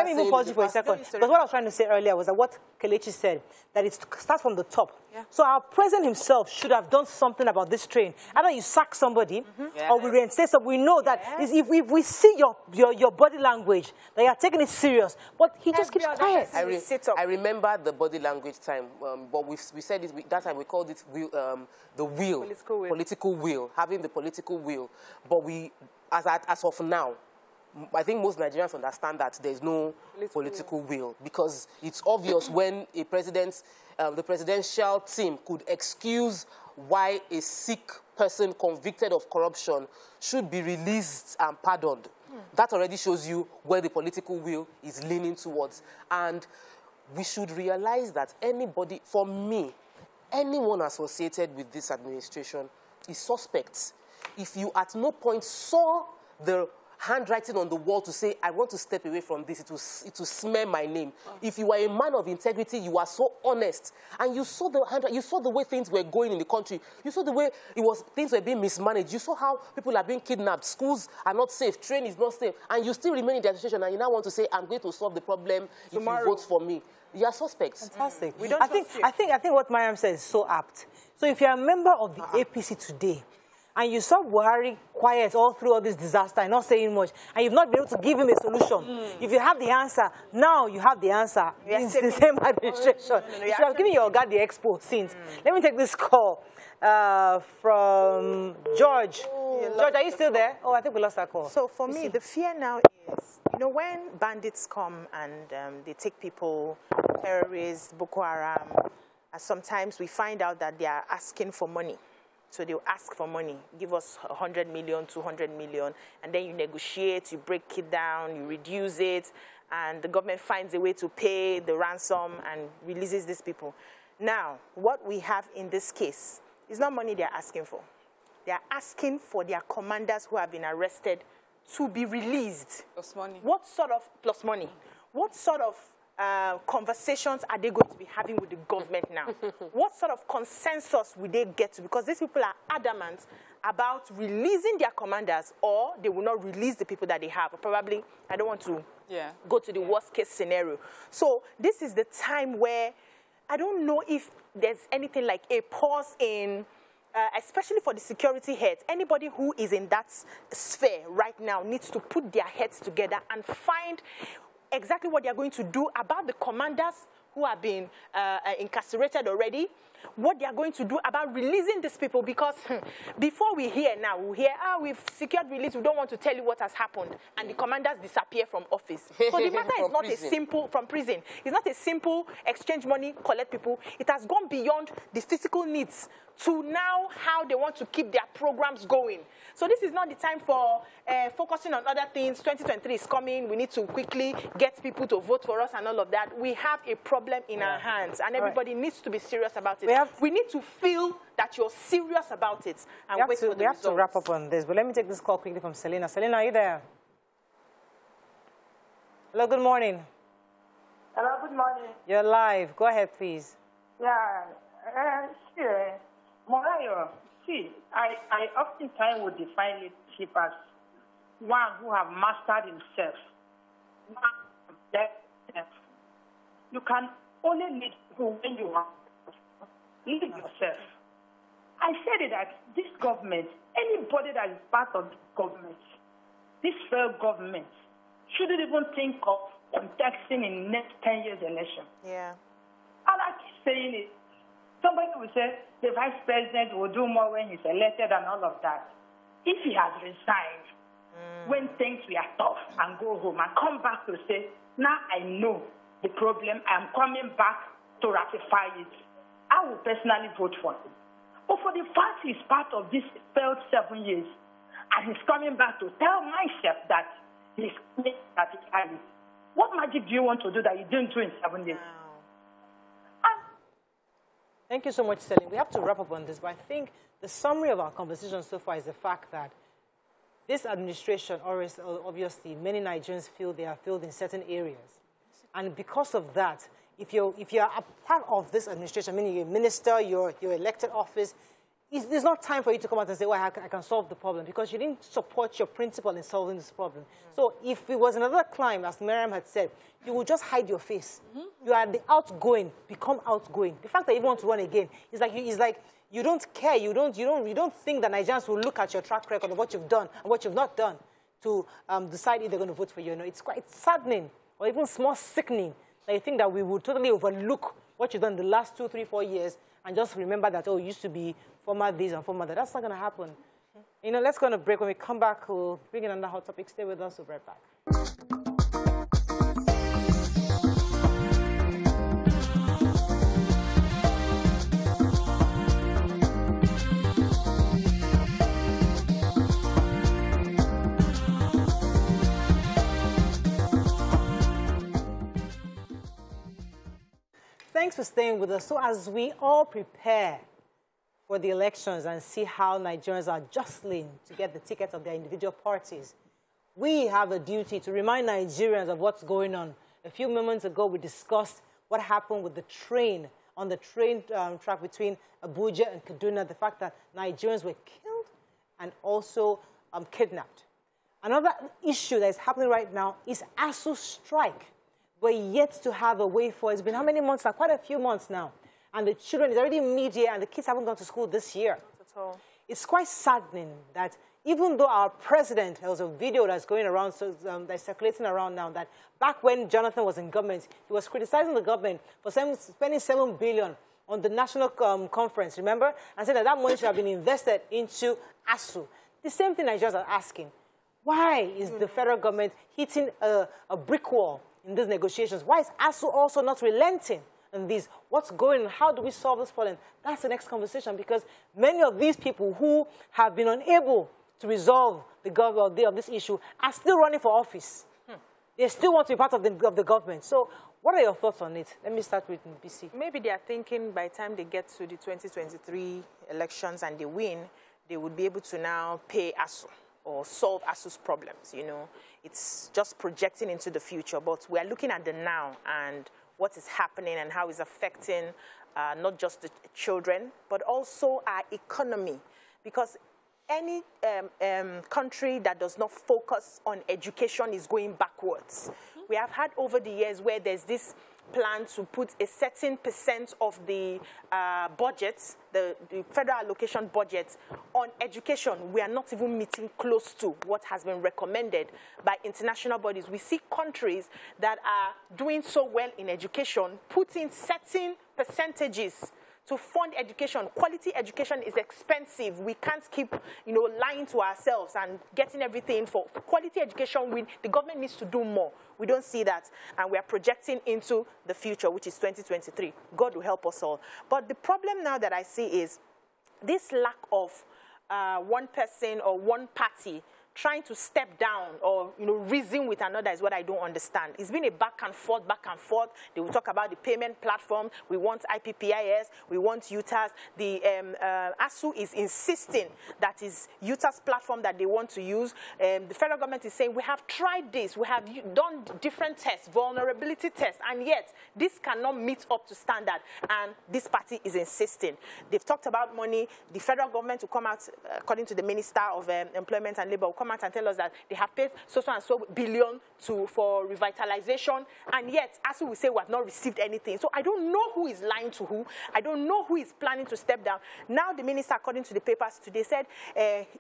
[SPEAKER 1] me move pause you for a second. Because what I was trying to say earlier was that what Kelechi said, that it starts from the top. Yeah. So our president himself should have done something about this train. Either you sack somebody or we reinstate somebody. We know that if we see your body language, that you are taking it serious, but he just keeps quiet.
[SPEAKER 3] I remember the body language time, but we said it, that time we called it the will, political will, having the political will. But we, as of now, I think most Nigerians understand that there's no political will because it's obvious when a the presidential team could excuse why a sick person convicted of corruption should be released and pardoned. That already shows you where the political will is leaning towards. And we should realize that anybody, for me, anyone associated with this administration is suspect. If you at no point saw the handwriting on the wall to say, I want to step away from this, it will smear my name. If you are a man of integrity, you are so honest, and you saw the way things were going in the country, you saw the way things were being mismanaged, you saw how people are being kidnapped, schools are not safe, train is not safe, and you still remain in the association, and you now want to say, I'm going to solve the problem if you vote for me. You are suspects.
[SPEAKER 1] Fantastic. I think what Mariam said is so apt. So if you're a member of the APC today, and you saw Buhari quiet all through all this disaster and not saying much, and you've not been able to give him a solution. If you have the answer, now you have the answer. It's the same administration. You should have given your guy the expo since. Let me take this call from George. George, are you still there? Oh, I think we lost that call.
[SPEAKER 4] So for me, the fear now is, when bandits come and they take people, terrorists, Boko Haram, sometimes we find out that they are asking for money. So they'll ask for money, give us 100 million, 200 million, and then you negotiate, you break it down, you reduce it, and the government finds a way to pay the ransom and releases these people. Now, what we have in this case is not money they're asking for. They're asking for their commanders who have been arrested to be released.
[SPEAKER 2] Plus money.
[SPEAKER 4] What sort of, plus money, what sort of conversations are they going to be having with the government now? What sort of consensus will they get to? Because these people are adamant about releasing their commanders, or they will not release the people that they have. Or probably, I don't want to go to the worst case scenario. So this is the time where I don't know if there's anything like a pause in, especially for the security heads. Anybody who is in that sphere right now needs to put their heads together and find exactly what they are going to do about the commanders who have been incarcerated already, what they are going to do about releasing these people, because before we hear now, we hear, we've secured release, we don't want to tell you what has happened, and the commanders disappear from office. So the matter is not a simple, from prison, it's not a simple exchange money, collect people. It has gone beyond the physical needs to now how they want to keep their programs going. So this is not the time for focusing on other things. 2023 is coming. We need to quickly get people to vote for us and all of that. We have a problem in our hands, and everybody needs to be serious about it. We need to feel that you're serious about it and wait for the results.
[SPEAKER 1] We have to wrap up on this, but let me take this call quickly from Selena. Selena, are you there? Hello, good morning.
[SPEAKER 9] Hello, good morning.
[SPEAKER 1] You're live. Go ahead, please.
[SPEAKER 9] Yeah, sure. Morayo, see, I oftentimes would define leadership as one who have mastered himself. You can only lead people when you have lead yourself. I said that this government, anybody that is part of this government, this failed government, shouldn't even think of contesting in next 10 years election.
[SPEAKER 4] Yeah.
[SPEAKER 9] And I keep saying it. Somebody will say the vice president will do more when he's elected and all of that. If he has resigned when things were tough and go home and come back to say, now I know the problem, I'm coming back to ratify it, I will personally vote for him. But for the fact he's part of this failed 7 years and he's coming back to tell myself that he's ratifying it, what magic do you want to do that you didn't do in 7 years?
[SPEAKER 1] Thank you so much, Sterling. We have to wrap up on this, but I think the summary of our conversation so far is the fact that this administration, or obviously many Nigerians feel they are failed in certain areas. And because of that, if you're a part of this administration, meaning you're a minister, you're elected office, there's not time for you to come out and say, well, I can solve the problem, because you didn't support your principle in solving this problem. So if it was another climb, as Miriam had said, you will just hide your face. You are the outgoing, become outgoing. The fact that you want to run again is like you don't care. You don't think that Nigerians will look at your track record of what you've done and what you've not done to decide if they're going to vote for you. No, it's quite saddening, or even more sickening, that you think that we would totally overlook what you've done in the last 2, 3, 4 years and just remember that, oh, it used to be former this and former that. That's not going to happen. You know, let's go on a break. When we come back, we'll bring in another hot topic. Stay with us. We'll be right back. Thanks for staying with us. So as we all prepare for the elections and see how Nigerians are jostling to get the tickets of their individual parties, we have a duty to remind Nigerians of what's going on. A few moments ago, we discussed what happened with the train, on the train track between Abuja and Kaduna, the fact that Nigerians were killed and also kidnapped. Another issue that is happening right now is ASUU strike. We're yet to have a way for it. It's been how many months now? Quite a few months now. And the children, it's already mid-year, and the kids haven't gone to school this year.
[SPEAKER 4] That's all.
[SPEAKER 1] It's quite saddening that even though our president, there was a video that's going around, that's circulating around now, that back when Jonathan was in government, he was criticizing the government for spending $7 billion on the national conference, remember? And said that that money should have been invested into ASUU. The same thing Nigerians are asking. Why is the federal government hitting a brick wall in these negotiations? Why is ASUU also not relenting in these? What's going on? How do we solve this problem? That's the next conversation, because many of these people who have been unable to resolve of this issue are still running for office. They still want to be part of the government. So what are your thoughts on it? Let me start with BC.
[SPEAKER 4] Maybe they are thinking by the time they get to the 2023 elections and they win, they would be able to now pay ASUU. or solve ASUU's problems, you know. It's just projecting into the future, but we are looking at the now and what is happening and how it's affecting not just the children, but also our economy. Because any country that does not focus on education is going backwards. We have had over the years where there's this plan to put a certain % of the budget, the federal allocation budget, on education. We are not even meeting close to what has been recommended by international bodies. We see countries that are doing so well in education, putting certain percentages to fund education. Quality education is expensive. We can't keep, you know, lying to ourselves and getting everything for quality education. The government needs to do more. We don't see that, and we are projecting into the future, which is 2023. God will help us all. But the problem now that I see is this lack of one person or one party trying to step down or, you know, reason with another is what I don't understand. It's been a back and forth, back and forth. They will talk about the payment platform. We want IPPIS. We want UTAS. The ASUU is insisting that is UTAS platform that they want to use. The federal government is saying, we have tried this. We have done different tests, vulnerability tests, and yet this cannot meet up to standard. And this party is insisting. They've talked about money. The federal government will come out, according to the Minister of Employment and Labor, will come out and tell us that they have paid so and so billion for revitalization, and yet ASUU will say we have not received anything. So I don't know who is lying to who. I don't know who is planning to step down. Now the minister, according to the papers today, said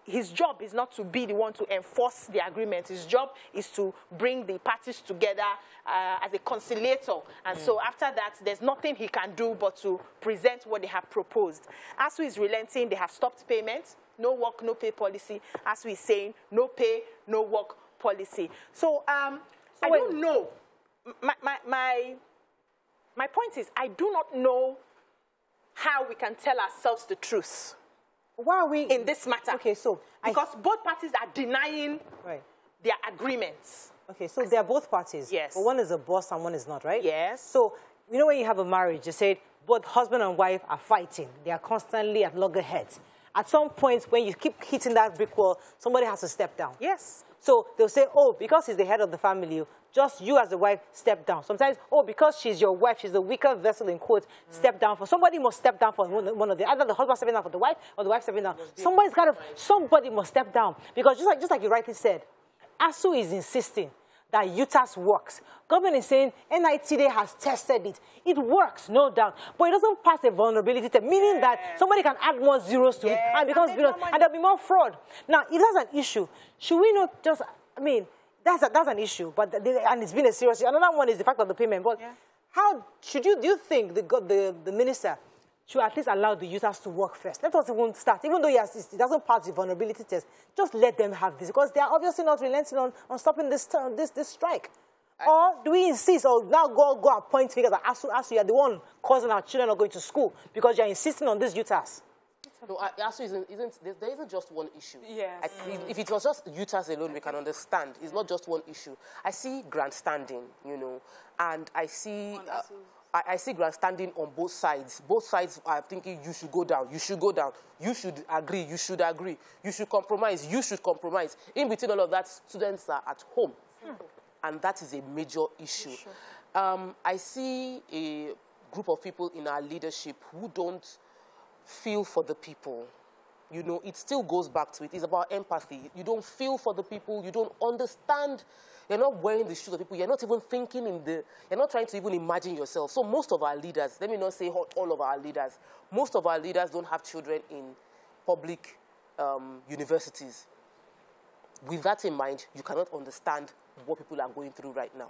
[SPEAKER 4] his job is not to be the one to enforce the agreement. His job is to bring the parties together as a conciliator. And so after that, there's nothing he can do but to present what they have proposed. ASUU is relenting. They have stopped payments. No work, no pay policy. As we're saying, no pay, no work policy. So, I don't know. My point is, I do not know how we can tell ourselves the truth.
[SPEAKER 1] Why are we
[SPEAKER 4] in this matter? Okay, so because both parties are denying their agreements.
[SPEAKER 1] Okay, so they are both parties.
[SPEAKER 4] Yes.
[SPEAKER 1] But one is a boss and one is not, right?
[SPEAKER 4] Yes.
[SPEAKER 1] So, you know when you have a marriage, you say both husband and wife are fighting. They are constantly at loggerheads. At some point, when you keep hitting that brick wall, somebody has to step down.
[SPEAKER 4] Yes.
[SPEAKER 1] So they'll say, oh, because he's the head of the family, just you as the wife step down. Sometimes, oh, because she's your wife, she's the weaker vessel in quotes, step down for. Somebody must step down for one of the, either the husband stepping down for the wife or the wife stepping down. Somebody must step down. Because just like you rightly said, ASUU is insisting that UTAS works. Government is saying NITD has tested it. It works, no doubt. But it doesn't pass a vulnerability test, meaning that somebody can add more zeros to it and becomes billion, and there'll be more fraud. Now, if that's an issue, should we not just, I mean, that's an issue, but and it's been a serious issue. Another one is the fact of the payment. But how should you, do you think the minister should at least allow the users to work first? Let us even start. Even though it doesn't pass the vulnerability test, just let them have this, because they are obviously not relenting on stopping this strike. Or do we insist, or now go and point fingers at ASUU, you're the one causing our children not going to school because you're insisting on this UTAS?
[SPEAKER 3] No, ASUU there isn't just one issue.
[SPEAKER 2] Yes.
[SPEAKER 3] If it was just UTAS alone, we can understand. It's not just one issue. I see grandstanding, you know, and I see... I see grandstanding on both sides. Both sides are thinking you should go down, you should go down, you should agree, you should agree, you should compromise, you should compromise. In between all of that, students are at home. And that is a major issue. I see a group of people in our leadership who don't feel for the people. You know, it still goes back to it. It's about empathy. You don't feel for the people. You don't understand. You're not wearing the shoes of people. You're not even thinking you're not trying to even imagine yourself. So most of our leaders, let me not say all of our leaders, most of our leaders don't have children in public universities. With that in mind, you cannot understand what people are going through right now.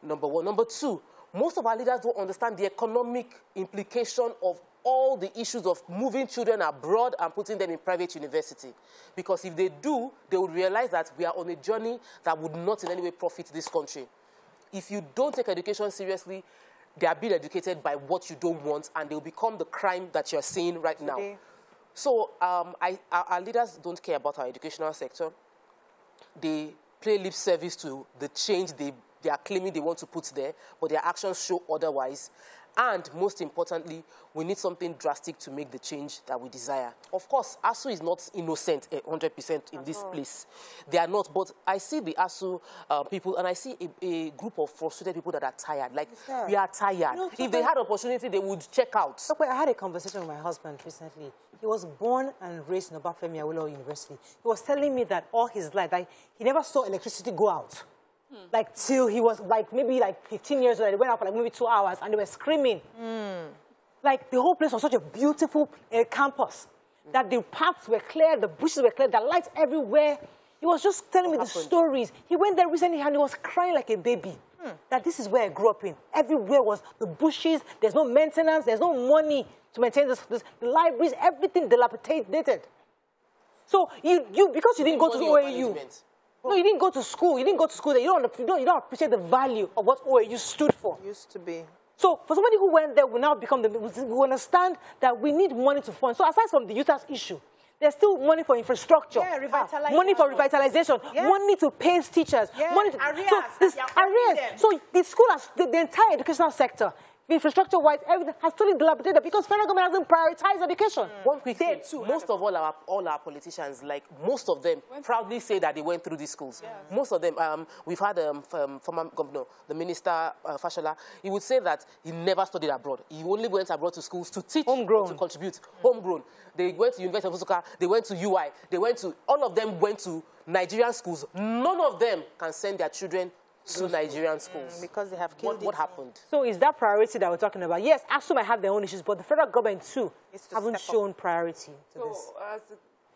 [SPEAKER 3] Number one. Number two, most of our leaders don't understand the economic implication of all the issues of moving children abroad and putting them in private university. Because if they do, they would realize that we are on a journey that would not in any way profit this country. If you don't take education seriously, they are being educated by what you don't want, and they will become the crime that you're seeing right now. So our leaders don't care about our educational sector. They pay lip service to the change they are claiming they want to put there, but their actions show otherwise. And most importantly, we need something drastic to make the change that we desire. Of course, ASUU is not innocent 100% in this place. They are not, but I see the ASUU people, and I see a group of frustrated people that are tired. Like, we are tired. If they had opportunity, they would check out.
[SPEAKER 1] So, I had a conversation with my husband recently. He was born and raised in Obafemi Awolowo University. He was telling me that all his life, like, he never saw electricity go out. Like, till he was, like, maybe, like, 15 years old. They went out for, like, maybe 2 hours, and they were screaming. Like, the whole place was such a beautiful campus that the paths were clear, the bushes were clear, the lights everywhere. He was just telling me the stories. He went there recently, and he was crying like a baby. That this is where I grew up in. Everywhere was the bushes. There's no maintenance. There's no money to maintain the libraries. Everything dilapidated. So, because you didn't go to OAU. No, you didn't go to school. You didn't go to school. You don't appreciate the value of what OAU stood for.
[SPEAKER 4] Used to be.
[SPEAKER 1] So for somebody who went there, will now become we understand that we need money to fund. So aside from the UTAS issue, there's still money for infrastructure, money for revitalization, money to pay teachers, money to arrears. So the school has the entire educational sector. Infrastructure-wise, everything has totally dilapidated because federal government hasn't prioritized education.
[SPEAKER 3] One quick thing, most of all our politicians, like most of them, proudly say that they went through these schools. Yes. Most of them, we've had former governor, the minister, Fashola, he would say that he never studied abroad. He only went abroad to schools to teach, to contribute, homegrown. They went to University of Nsukka, they went to UI, all of them went to Nigerian schools. None of them can send their children to Nigerian schools.
[SPEAKER 4] Because they have killed
[SPEAKER 3] what happened?
[SPEAKER 1] So is that priority that we're talking about? Yes, ASUU might have their own issues, but the federal government too haven't shown priority to this.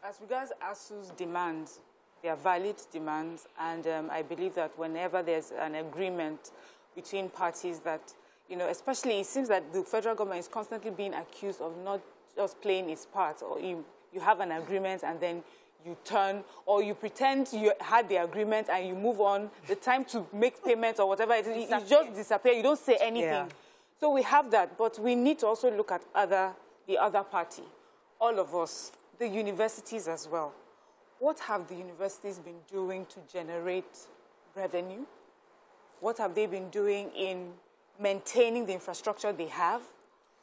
[SPEAKER 2] As regards ASUU's demands, they are valid demands, and I believe that whenever there's an agreement between parties that, especially it seems that the federal government is constantly being accused of not just playing its part, or you have an agreement and then you turn, or you pretend you had the agreement and you move on, the time to make payments or whatever it is, you just disappear, you don't say anything. Yeah. So we have that, but we need to also look at the other party, all of us, the universities as well. What have the universities been doing to generate revenue? What have they been doing in maintaining the infrastructure they have?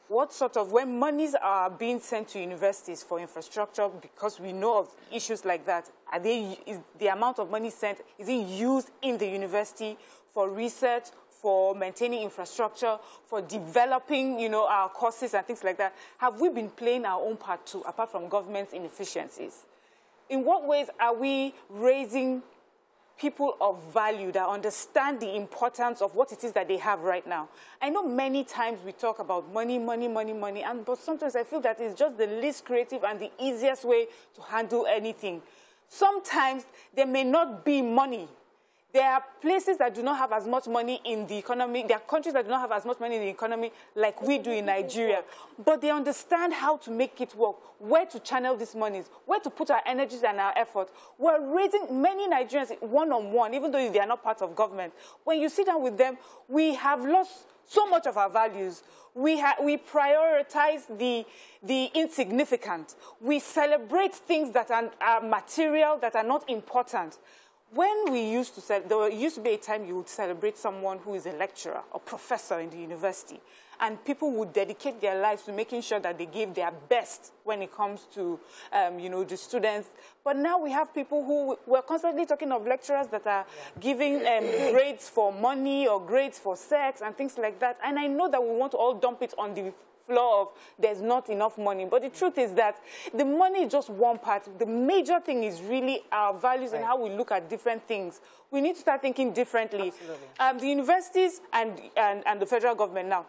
[SPEAKER 2] What sort of, when monies are being sent to universities for infrastructure, because we know of issues like that, is the amount of money sent, is it used in the university for research, for maintaining infrastructure, for developing, our courses and things like that? Have we been playing our own part too, apart from government's inefficiencies? In what ways are we raising people of value that understand the importance of what it is that they have right now? I know many times we talk about money, but sometimes I feel that it's just the least creative and the easiest way to handle anything. Sometimes there may not be money. There are places that do not have as much money in the economy. There are countries that do not have as much money in the economy like we do in Nigeria. But they understand how to make it work, where to channel these monies, where to put our energies and our effort. We're raising many Nigerians one-on-one, even though they are not part of government. When you sit down with them, we have lost so much of our values. We prioritize the insignificant. We celebrate things that are material, that are not important. When we used to there used to be a time you would celebrate someone who is a lecturer or professor in the university, and people would dedicate their lives to making sure that they give their best when it comes to, the students. But now we have people who, we're constantly talking of lecturers that are giving grades for money or grades for sex and things like that. And I know that we want to all dump it on the floor of there's not enough money. But the truth is that the money is just one part. The major thing is really our values and how we look at different things. We need to start thinking differently. The universities and the federal government now,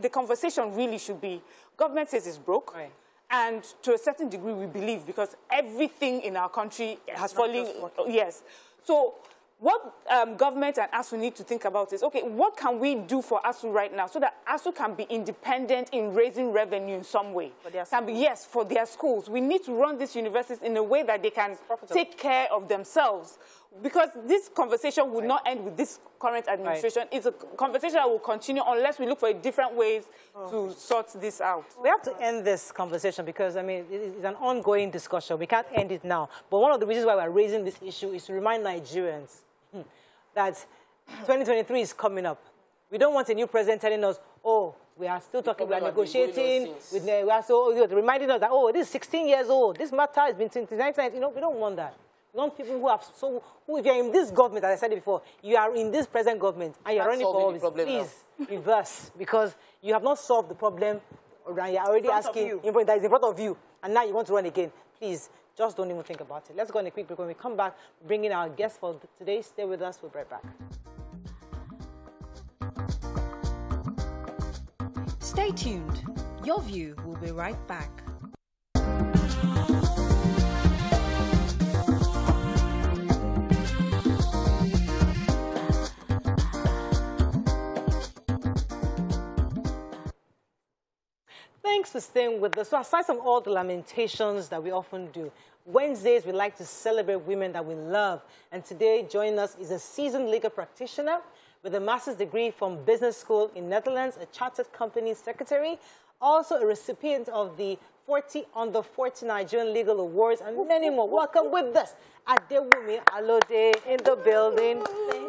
[SPEAKER 2] the conversation really should be, government says it's broke. Right. And to a certain degree, we believe, because everything in our country has fallen. Yes. So what government and ASUU need to think about is, okay, what can we do for ASUU right now so that ASUU can be independent in raising revenue in some way? Yes, for their schools. We need to run these universities in a way that they can take care of themselves. Because this conversation will not end with this current administration. It's a conversation that will continue unless we look for different ways to sort this out.
[SPEAKER 1] We have to end this conversation because, it's an ongoing discussion. We can't end it now. But one of the reasons why we're raising this issue is to remind Nigerians that 2023 is coming up. We don't want a new president telling us, oh, we are still talking, we are negotiating, we are so reminding us that, oh, this is 16 years old, this matter has been since 1990. You know, we don't want that. We want people who have, who if you're in this government, as I said it before, you are in this present government, and you're running for office, please reverse, because you have not solved the problem, and you're already asking, that is in front of you, and now you want to run again. Please, just don't even think about it. Let's go on a quick break. When we come back, bring in our guest for today. Stay with us. We'll be right back.
[SPEAKER 5] Stay tuned. Your View will be right back.
[SPEAKER 1] Thanks for staying with us. So aside from all the lamentations that we often do, Wednesdays we like to celebrate women that we love. And today joining us is a seasoned legal practitioner with a master's degree from business school in Netherlands, a chartered company secretary, also a recipient of the 40 Under 40 Nigerian Legal Awards, and many more. Welcome with us, Adewumi Alode in the building.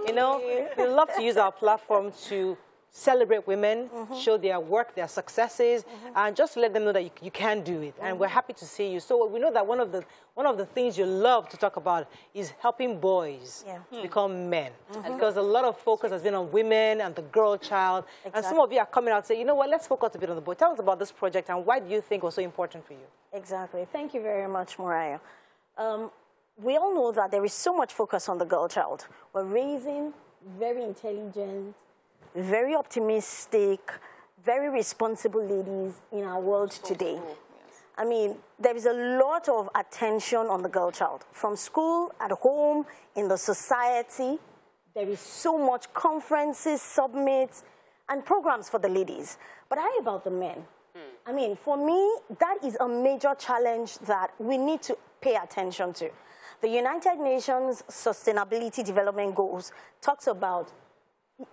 [SPEAKER 1] You know, we love to use our platform to celebrate women, show their work, their successes, and just let them know that you can do it. And we're happy to see you. So we know that one of the things you love to talk about is helping boys become men, because a lot of focus has been on women and the girl child. And some of you are coming out and say, you know what, let's focus a bit on the boy. Tell us about this project and why do you think it was so important for you?
[SPEAKER 10] Exactly. Thank you very much, Mariah. We all know that there is so much focus on the girl child. We're raising very intelligent, very optimistic, very responsible ladies in our world today. I mean, there is a lot of attention on the girl child. From school, at home, in the society, there is so much conferences, summits, and programs for the ladies. But how about the men? I mean, for me, that is a major challenge that we need to pay attention to. The United Nations Sustainability Development Goals talks about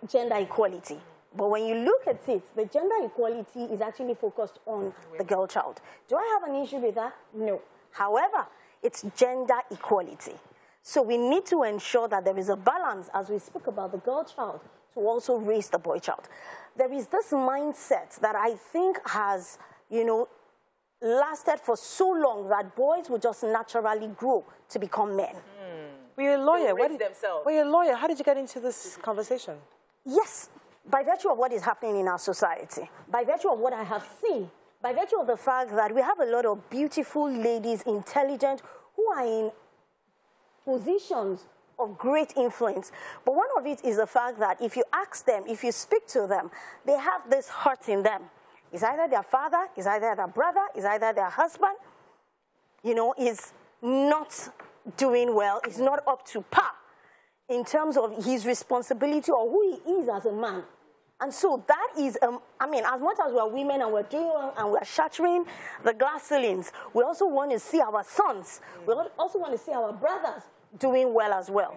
[SPEAKER 10] gender equality. But when you look at it, the gender equality is actually focused on the girl child. Do I have an issue with that? No. However, it's gender equality. So we need to ensure that there is a balance as we speak about the girl child to also raise the boy child. There is this mindset that I think has, you know, lasted for so long that boys will just naturally grow to become men.
[SPEAKER 1] Were you a lawyer?
[SPEAKER 4] Were
[SPEAKER 1] you a lawyer? How did you get into this conversation?
[SPEAKER 10] Yes, by virtue of what is happening in our society, by virtue of what I have seen, by virtue of the fact that we have a lot of beautiful ladies, intelligent, who are in positions of great influence. But one of it is the fact that if you ask them, if you speak to them, they have this hurt in them. It's either their father, it's either their brother, it's either their husband, you know, is not doing well, is not up to par in terms of his responsibility or who he is as a man. And so that is, I mean, as much as we are women and we're doing well and we're shattering the glass ceilings, we also want to see our sons, we also want to see our brothers doing well as well.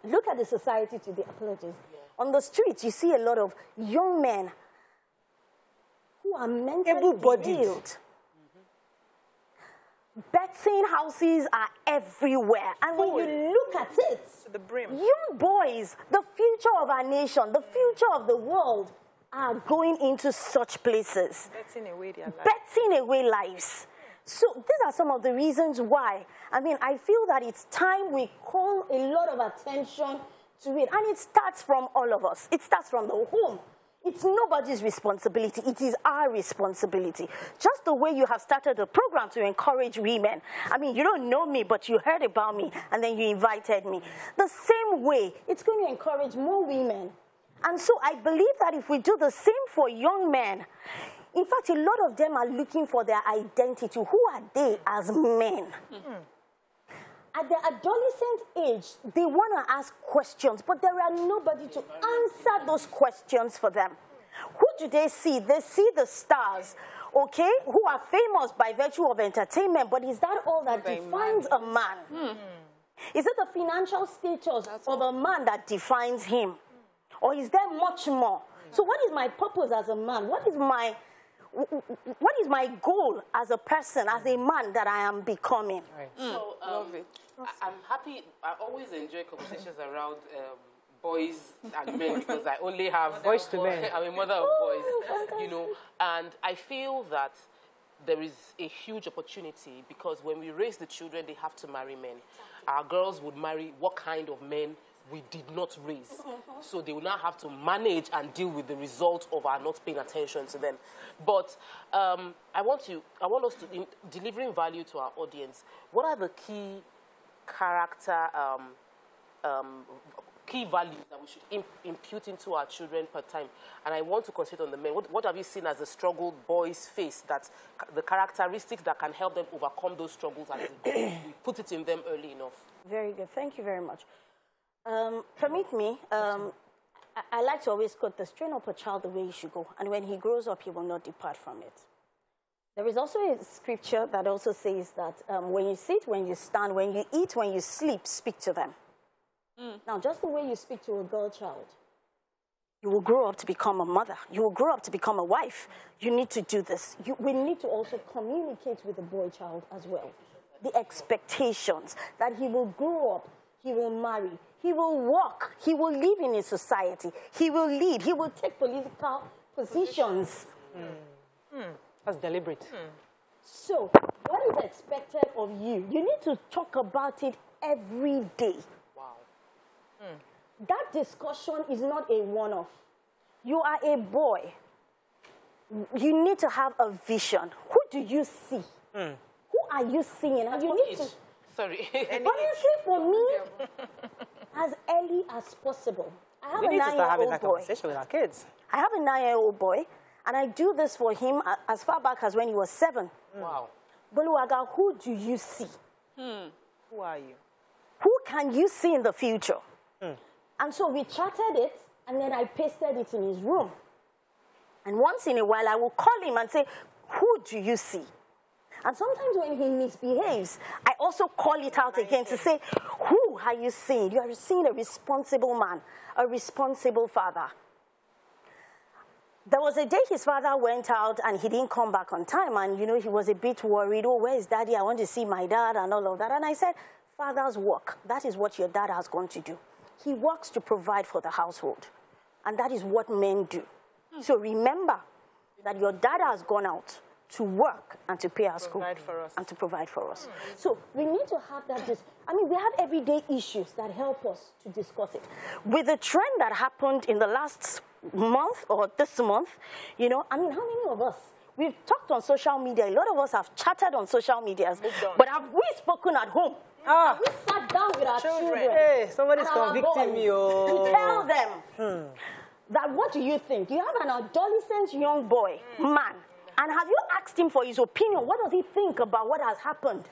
[SPEAKER 10] Look at the society today, apologies. On the streets, you see a lot of young men who are mentally ill. Betting houses are everywhere. And when you look at it,
[SPEAKER 4] to the brim,
[SPEAKER 10] young boys, the future of our nation, the future of the world, are going into such places.
[SPEAKER 4] betting away their lives.
[SPEAKER 10] Betting away lives. So these are some of the reasons why. I mean, I feel that it's time we call a lot of attention to it. And it starts from all of us. It starts from the home. It's nobody's responsibility. It is our responsibility. Just the way you have started a program to encourage women. I mean, you don't know me, but you heard about me, and then you invited me. The same way, it's going to encourage more women. And so I believe that if we do the same for young men, in fact, a lot of them are looking for their identity. Who are they as men? At the adolescent age, they want to ask questions, but there are nobody to answer those questions for them. Who do they see? They see the stars, okay, who are famous by virtue of entertainment, but is that all that defines a man? Is it the financial status of a man that defines him? Or is there much more? So what is my purpose as a man? What is my goal as a person, as a man that I am becoming?
[SPEAKER 3] So I'm happy. I always enjoy conversations around boys and men because I only have
[SPEAKER 1] Boys to men.
[SPEAKER 3] I'm a mother of boys, you know. And I feel that there is a huge opportunity because when we raise the children, they have to marry men. Our girls would marry what kind of men we did not raise. So they will now have to manage and deal with the result of our not paying attention to them. But I want us to, in delivering value to our audience, what are the key character, key values that we should impute into our children per time? And I want to concentrate on the men. What have you seen as a struggled boys face, that the characteristics that can help them overcome those struggles as we put it in them early enough?
[SPEAKER 10] Very good. Thank you very much. Permit me, I like to always quote this: train up a child the way he should go, and when he grows up, he will not depart from it. There is also a scripture that also says that when you sit, when you stand, when you eat, when you sleep, speak to them. Now, just the way you speak to a girl child, you will grow up to become a mother. You will grow up to become a wife. You need to do this. We need to also communicate with the boy child as well. The expectations that he will grow up, he will marry, he will work, he will live in a society, he will lead, he will take political positions.
[SPEAKER 1] That's deliberate.
[SPEAKER 10] So, what is expected of you? You need to talk about it every day.
[SPEAKER 3] Wow.
[SPEAKER 10] That discussion is not a one-off. You are a boy. You need to have a vision. Who do you see? Who are you seeing? And you need to...
[SPEAKER 3] Sorry.
[SPEAKER 10] Honestly, for me, as early as possible. I have
[SPEAKER 1] We
[SPEAKER 10] a
[SPEAKER 1] need to start having
[SPEAKER 10] 9-year-old
[SPEAKER 1] that
[SPEAKER 10] boy.
[SPEAKER 1] conversation with our kids.
[SPEAKER 10] I have a 9-year-old boy, and I do this for him as far back as when he was 7.
[SPEAKER 3] Wow.
[SPEAKER 10] Boluwaga, who do you see?
[SPEAKER 1] Who are you?
[SPEAKER 10] Who can you see in the future? And so we chatted it, and then I pasted it in his room. And once in a while, I will call him and say, who do you see? And sometimes when he misbehaves, I also call it out again to say, who are you seeing? You are seeing a responsible man, a responsible father. There was a day his father went out and he didn't come back on time. And, you know, he was a bit worried. Oh, where is daddy? I want to see my dad and all of that. And I said, father's work. That is what your dad has gone to do. He works to provide for the household. And that is what men do. So remember that your dad has gone out to work and to pay our school and to provide for us. So we need to have that. I mean, we have everyday issues that help us to discuss it. With the trend that happened in the last month or this month, you know, I mean, how many of us, we've talked on social media, a lot of us have chatted on social media, but have we spoken at home? Have we sat down with our children?
[SPEAKER 1] Hey, somebody's convicting me.
[SPEAKER 10] To tell them that, what do you think? You have an adolescent young boy, man, and have you asked him for his opinion? What does he think about what has happened?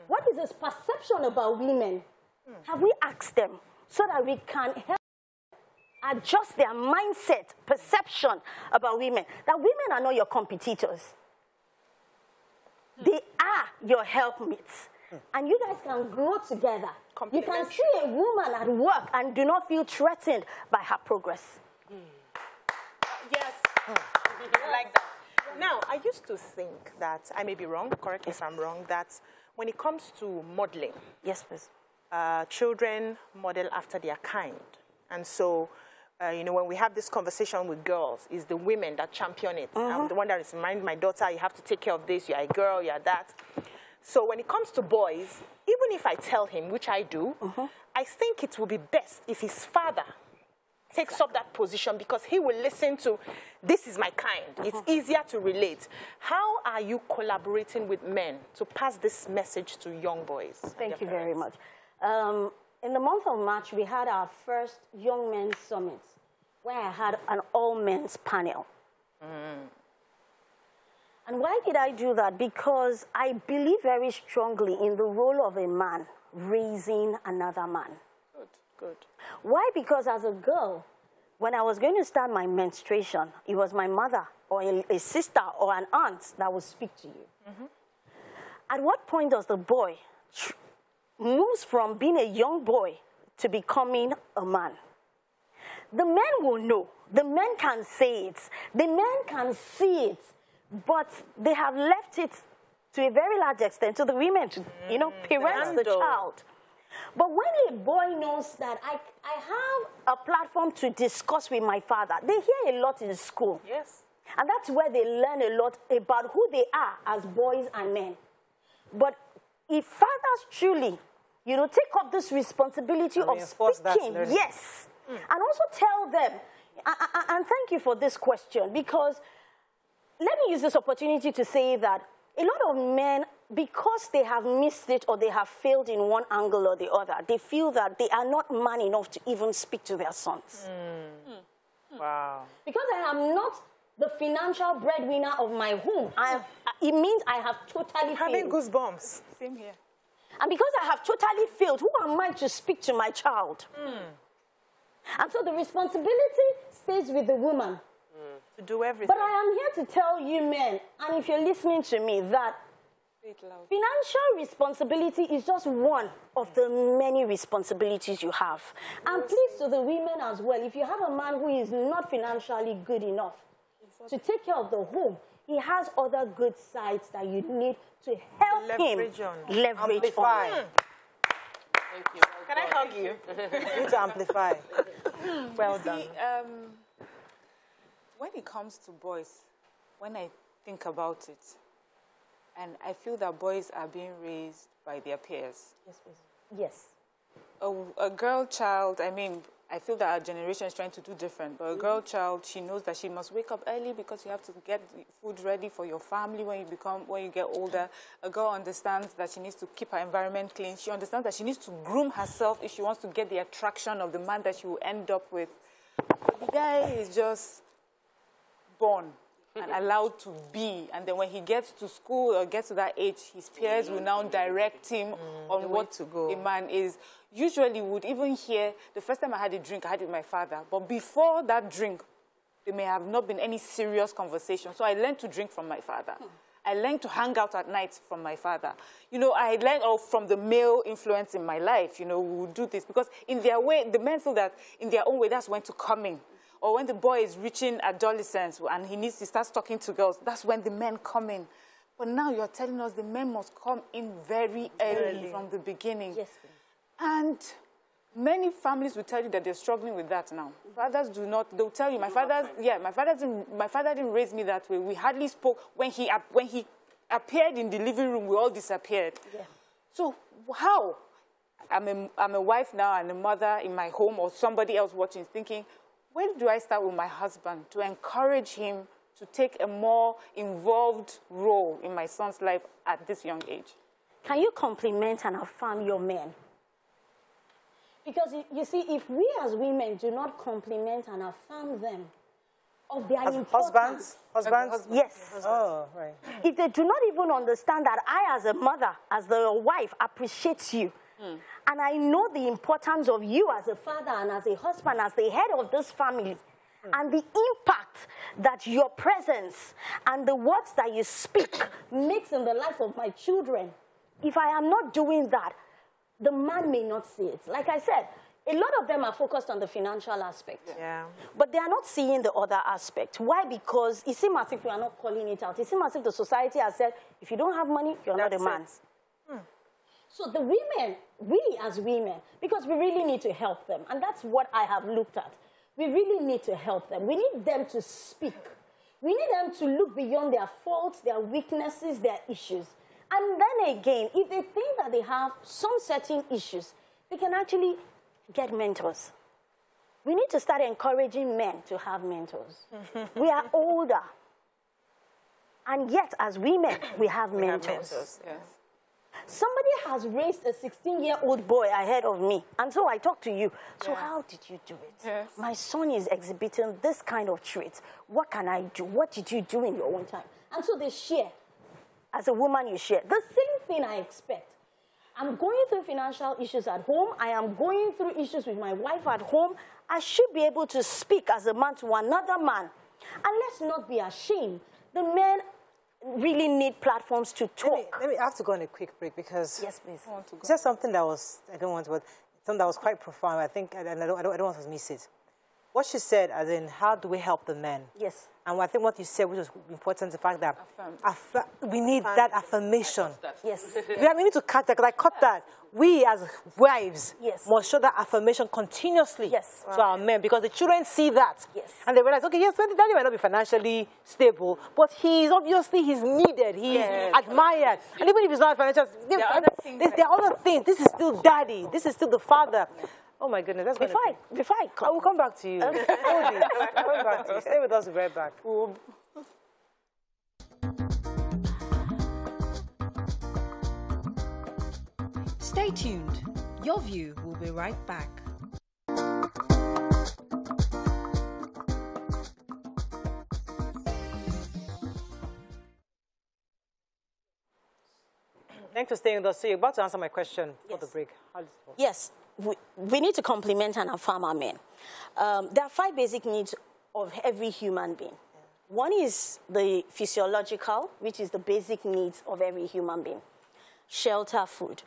[SPEAKER 10] What is his perception about women? Have we asked them so that we can help adjust their mindset, perception about women? That women are not your competitors. They are your helpmates. And you guys can grow together. You can see a woman at work and do not feel threatened by her progress.
[SPEAKER 4] Yes. I like that. Now, I used to think that, I may be wrong, correct me if I'm wrong, that when it comes to modeling,
[SPEAKER 10] yes, please.
[SPEAKER 4] Children model after their kind. And so, you know, when we have this conversation with girls, it's the women that champion it. I'm the one that is reminding my daughter, you have to take care of this, you're a girl, you're that. So when it comes to boys, even if I tell him, which I do, I think it will be best if his father takes up that position because he will listen to, this is my kind. It's easier to relate. How are you collaborating with men to pass this message to young boys?
[SPEAKER 10] Thank you very much. In the month of March, we had our first Young Men's Summit, where I had an all-men's panel. And why did I do that? Because I believe very strongly in the role of a man raising another man.
[SPEAKER 4] Good.
[SPEAKER 10] Why? Because as a girl, when I was going to start my menstruation, it was my mother or a sister or an aunt that would speak to you. At what point does the boy moves from being a young boy to becoming a man? The men will know. The men can say it. The men can see it. But they have left it to a very large extent to the women to, you know, parent the child. But when a boy knows that I have a platform to discuss with my father, they hear a lot in school.
[SPEAKER 4] Yes.
[SPEAKER 10] And that's where they learn a lot about who they are as boys and men. But if fathers truly, you know, take up this responsibility of speaking, yes, and also tell them, and thank you for this question, because let me use this opportunity to say that a lot of men, because they have missed it or they have failed in one angle or the other, they feel that they are not man enough to even speak to their sons.
[SPEAKER 4] Wow.
[SPEAKER 10] Because I am not the financial breadwinner of my home, it means I have totally failed.
[SPEAKER 4] Having goosebumps.
[SPEAKER 2] Same here.
[SPEAKER 10] And because I have totally failed, who am I to speak to my child? And so the responsibility stays with the woman.
[SPEAKER 4] To do everything.
[SPEAKER 10] But I am here to tell you men, and if you're listening to me, that financial responsibility is just one of the many responsibilities you have. And please, to the women as well, if you have a man who is not financially good enough to take care of the home, he has other good sides that you need to help
[SPEAKER 4] leverage
[SPEAKER 10] him
[SPEAKER 4] on.
[SPEAKER 10] leverage
[SPEAKER 1] Amplify.
[SPEAKER 10] on.
[SPEAKER 3] Thank you.
[SPEAKER 4] Can I hug you?
[SPEAKER 1] You need to amplify.
[SPEAKER 4] Well done.
[SPEAKER 2] When it comes to boys, when I think about it, and I feel that boys are being raised by their peers.
[SPEAKER 10] Yes, please. Yes.
[SPEAKER 2] A girl child, I mean, I feel that our generation is trying to do different, but a girl child, she knows that she must wake up early because you have to get food ready for your family when you get older. A girl understands that she needs to keep her environment clean. She understands that she needs to groom herself if she wants to get the attraction of the man that she will end up with. But the guy is just born and allowed to be, and then when he gets to school or gets to that age, his peers will now direct him on what to go. A man is. Usually would even hear, the first time I had a drink, I had it with my father, but before that drink, there may have not been any serious conversation. So I learned to drink from my father. I learned to hang out at night from my father. You know, I learned from the male influence in my life, you know, we would do this, because in their way, the men feel that in their own way, that's when to come in. Or when the boy is reaching adolescence and he starts talking to girls, that's when the men come in. But now you're telling us the men must come in very early from the beginning.
[SPEAKER 10] Yes, please.
[SPEAKER 2] And many families will tell you that they're struggling with that now. Fathers do not. They'll tell you, my father didn't raise me that way. We hardly spoke. When he appeared in the living room, we all disappeared. Yeah. So how? I'm a wife now and a mother in my home, or somebody else watching, thinking, when do I start with my husband to encourage him to take a more involved role in my son's life at this young age?
[SPEAKER 10] Can you compliment and affirm your men? Because you see, if we as women do not compliment and affirm them of their importance.
[SPEAKER 1] Husbands?
[SPEAKER 10] Yes.
[SPEAKER 1] Oh, right.
[SPEAKER 10] If they do not even understand that I, as a mother, as the wife, appreciate you, and I know the importance of you as a father and as a husband, as the head of this family, and the impact that your presence and the words that you speak makes in the life of my children, if I am not doing that, the man may not see it. Like I said, a lot of them are focused on the financial aspect.
[SPEAKER 4] Yeah.
[SPEAKER 10] But they are not seeing the other aspect. Why? Because it seems as if we are not calling it out. It seems as if the society has said, if you don't have money, you're not a man. So the women, we as women, because we really need to help them, and that's what I have looked at. We really need to help them. We need them to speak. We need them to look beyond their faults, their weaknesses, their issues. And then again, if they think that they have some certain issues, they can actually get mentors. We need to start encouraging men to have mentors. We are older. And yet, as women, we have mentors.
[SPEAKER 2] Yes.
[SPEAKER 10] Somebody has raised a 16-year-old boy ahead of me. And so I talk to you. So how did you do it?
[SPEAKER 2] Yes.
[SPEAKER 10] My son is exhibiting this kind of traits. What can I do? What did you do in your own time? And so they share. As a woman, you share. The same thing I expect. I'm going through financial issues at home. I am going through issues with my wife at home. I should be able to speak as a man to another man. And let's not be ashamed. The men really need platforms to talk.
[SPEAKER 1] I have to go on a quick break because
[SPEAKER 10] yes, please.
[SPEAKER 1] You said something that was, I don't want to, but something that was quite profound. I think, and I don't want to miss it. What she said, as in, how do we help the men?
[SPEAKER 10] Yes.
[SPEAKER 1] And I think what you said, which was important, the fact that we need that affirmation.
[SPEAKER 10] Yes.
[SPEAKER 1] We need to cut that, because I cut that. We as wives must show that affirmation continuously to our men, because the children see that.
[SPEAKER 10] Yes.
[SPEAKER 1] And they realize, okay, yes, daddy might not be financially stable, but he's needed, he's admired. And even if he's not financially, there are other things. This is still daddy. This is still the father. Oh my goodness, that's
[SPEAKER 10] before I come.
[SPEAKER 1] I will come back to you. Hold it. I'll come back to you. Stay with us, we'll be right back.
[SPEAKER 5] Stay tuned. Your View will be right back.
[SPEAKER 1] Thanks for staying with us. So you're about to answer my question for the break.
[SPEAKER 10] Yes, we need to compliment and affirm our men. There are 5 basic needs of every human being. One is the physiological, which is the basic needs of every human being. Shelter, food.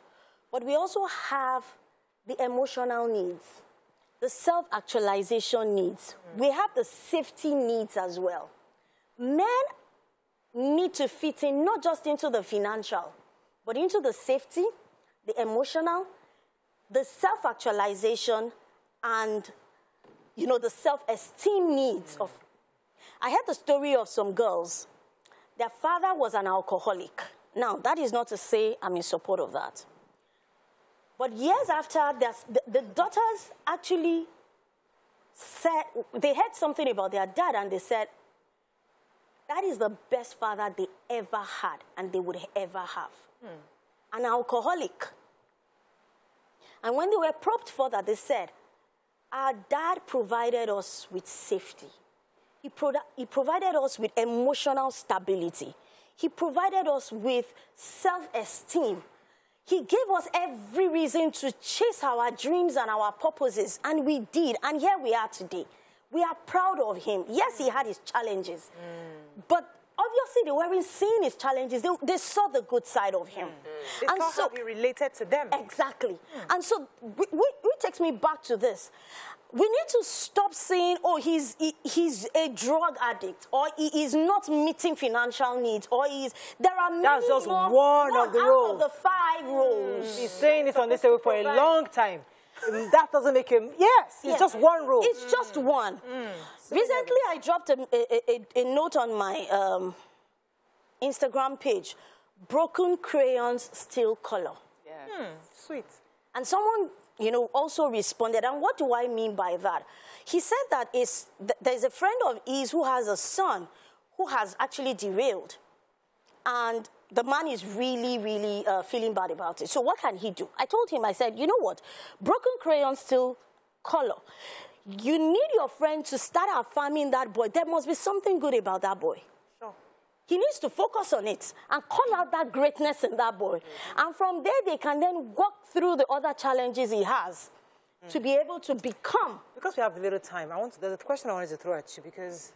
[SPEAKER 10] But we also have the emotional needs, the self-actualization needs. We have the safety needs as well. Men need to fit in not just into the financial, but into the safety, the emotional, the self-actualization, and, you know, the self-esteem needs of. I heard the story of some girls. Their father was an alcoholic. Now, that is not to say I'm in support of that. But years after, the daughters actually said, they heard something about their dad, and they said, that is the best father they ever had and they would ever have. An alcoholic. And when they were probed further, they said, our dad provided us with safety. He provided us with emotional stability. He provided us with self-esteem. He gave us every reason to chase our dreams and our purposes, and we did, and here we are today. We are proud of him. Yes, he had his challenges, but obviously they weren't seeing his challenges. They saw the good side of him.
[SPEAKER 4] They saw how he related to them.
[SPEAKER 10] Exactly. And so it takes me back to this. We need to stop saying, oh, he's a drug addict, or he is not meeting financial needs, or there are many.
[SPEAKER 1] That's just
[SPEAKER 10] more,
[SPEAKER 1] one of the roles.
[SPEAKER 10] Out of the 5 roles.
[SPEAKER 1] He's saying this on this table for a long time. That doesn't make him, it's just one role.
[SPEAKER 10] It's just one. Recently, I dropped a note on my Instagram page, broken crayons still color.
[SPEAKER 1] Sweet.
[SPEAKER 10] And someone, also responded. And what do I mean by that? He said that there's a friend of his who has a son who has actually derailed. And the man is really, really feeling bad about it. So what can he do? I told him, I said, you know what? Broken crayons still color. You need your friend to start affirming that boy. There must be something good about that boy.
[SPEAKER 4] Sure.
[SPEAKER 10] He needs to focus on it and call out that greatness in that boy. And from there, they can then walk through the other challenges he has to be able to become.
[SPEAKER 1] Because we have a little time, there's a question I wanted to throw at you, because,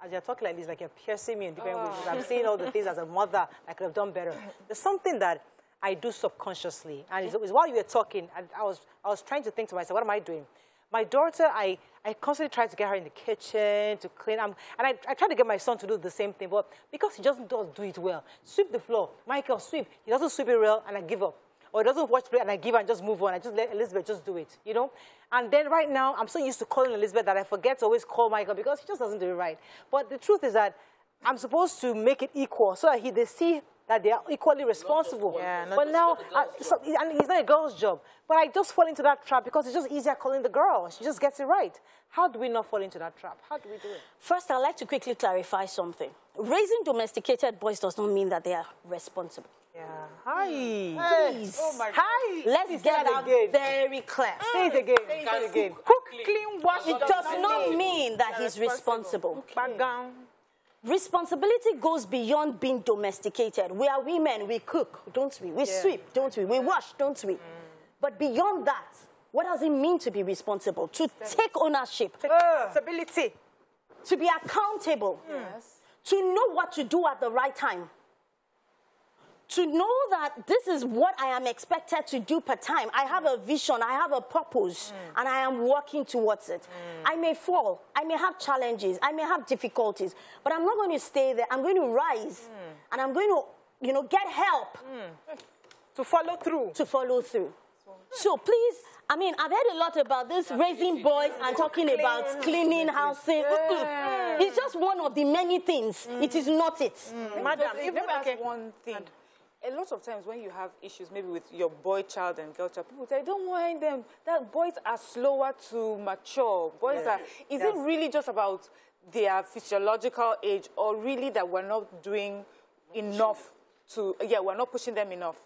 [SPEAKER 1] as you're talking like this, like you're piercing me in different ways. I'm seeing all the things as a mother I could have done better. There's something that I do subconsciously, and it's while you were talking, I was trying to think to myself, what am I doing? My daughter, I constantly try to get her in the kitchen to clean, and I try to get my son to do the same thing, but because he just doesn't do it well, sweep the floor, Michael, sweep. He doesn't sweep it well, and I give up. Or he doesn't watch play, and I give and just move on. I just let Elizabeth just do it, And then right now, I'm so used to calling Elizabeth that I forget to always call Michael because he just doesn't do it right. But the truth is that I'm supposed to make it equal so that they see that they are equally responsible. But now, and it's not a girl's job. But I just fall into that trap because it's just easier calling the girl. She just gets it right. How do we not fall into that trap? How do we do it?
[SPEAKER 10] First, I'd like to quickly clarify something. Raising domesticated boys does not mean that they are responsible.
[SPEAKER 1] Hi.
[SPEAKER 10] Please.
[SPEAKER 4] Oh my God.
[SPEAKER 10] Hi. Let's get that very clear.
[SPEAKER 1] Say it again. Say it again.
[SPEAKER 4] Cook, clean, wash.
[SPEAKER 10] It does not mean that he's responsible. Responsibility goes beyond being domesticated. We are women, we cook, don't we? We sweep, don't we? We wash, don't we? But beyond that, what does it mean to be responsible? To take ownership.
[SPEAKER 4] Responsibility.
[SPEAKER 10] To be accountable. To know what to do at the right time. to know that this is what I am expected to do per time. I have a vision, I have a purpose, and I am working towards it. I may fall, I may have challenges, I may have difficulties, but I'm not going to stay there. I'm going to rise, and I'm going to, you know, get help.
[SPEAKER 4] To follow through.
[SPEAKER 10] To follow through. So please, I mean, I've heard a lot about this, raising boys and talking about cleaning, housing. It's just one of the many things. It is not it.
[SPEAKER 2] Madam, even that's one thing. A lot of times when you have issues, maybe with your boy child and girl child, people say, don't mind them. That boys are slower to mature. Boys are. Is it really just about their physiological age, or really that we're not doing enough to? Yeah, we're not pushing them enough.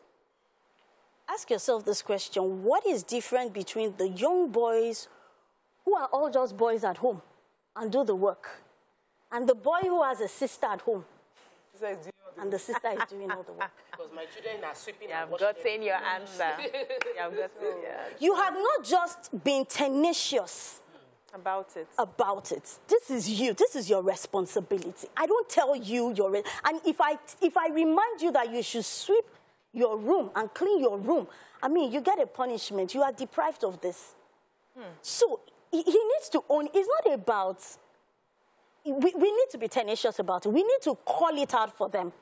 [SPEAKER 10] Ask yourself this question: what is different between the young boys who are all just boys at home and do the work, and the boy who has a sister at home? And the sister is doing all the work.
[SPEAKER 3] Because my children are sweeping.
[SPEAKER 4] You have gotten your answer.
[SPEAKER 10] You have not just been tenacious
[SPEAKER 4] about it.
[SPEAKER 10] This is you. This is your responsibility. I don't tell you and if I remind you that you should sweep your room and clean your room, I mean, you get a punishment. You are deprived of this. So he needs to own. It's not about. We need to be tenacious about it. We need to call it out for them.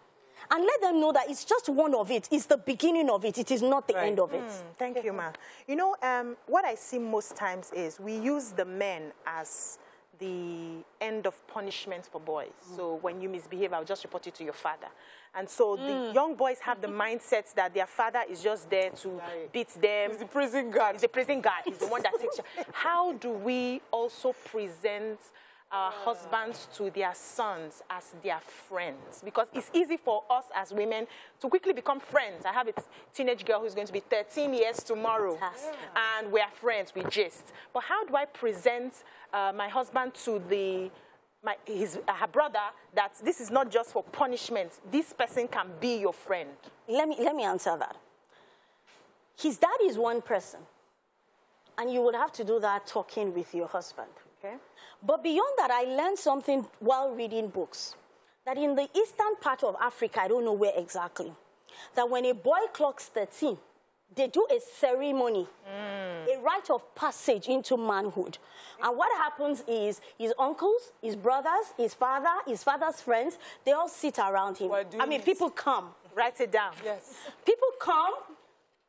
[SPEAKER 10] And let them know that it's just one of it. It's the beginning of it. It is not the end of it.
[SPEAKER 4] Thank you, ma. You know, what I see most times is we use the men as the end of punishment for boys. So when you misbehave, I'll just report it to your father. And so the young boys have the mindset that their father is just there to beat them.
[SPEAKER 2] He's the prison guard.
[SPEAKER 4] He's the prison guard. He's the one that takes you. How do we also present our husbands to their sons as their friends? Because it's easy for us as women to quickly become friends. I have a teenage girl who's going to be 13 years tomorrow. And we are friends, we gist. But how do I present my husband to her brother that this is not just for punishment? This person can be your friend.
[SPEAKER 10] Let me answer that. His dad is one person. And you would have to do that talking with your husband. Okay? But beyond that, I learned something while reading books. That in the eastern part of Africa, I don't know where exactly, that when a boy clocks 13, they do a ceremony, a rite of passage into manhood. And what happens is his uncles, his brothers, his father's friends, they all sit around him. I mean, people come.
[SPEAKER 4] Write it down.
[SPEAKER 2] Yes.
[SPEAKER 10] People come,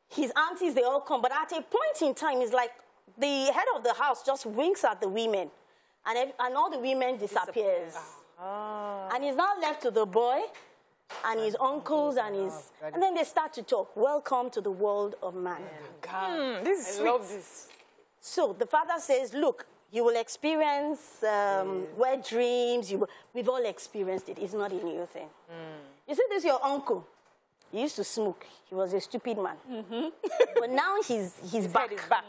[SPEAKER 10] his aunties, they all come. But at a point in time, it's like the head of the house just winks at the women. And all the women disappears. And he's now left to the boy and his uncles and then they start to talk. Welcome to the world of man.
[SPEAKER 4] This is sweet.
[SPEAKER 2] I love this.
[SPEAKER 10] So the father says, look, you will experience wet dreams. We've all experienced it. It's not a new thing. You see, this is your uncle. He used to smoke. He was a stupid man. But now he's back.
[SPEAKER 4] He's back.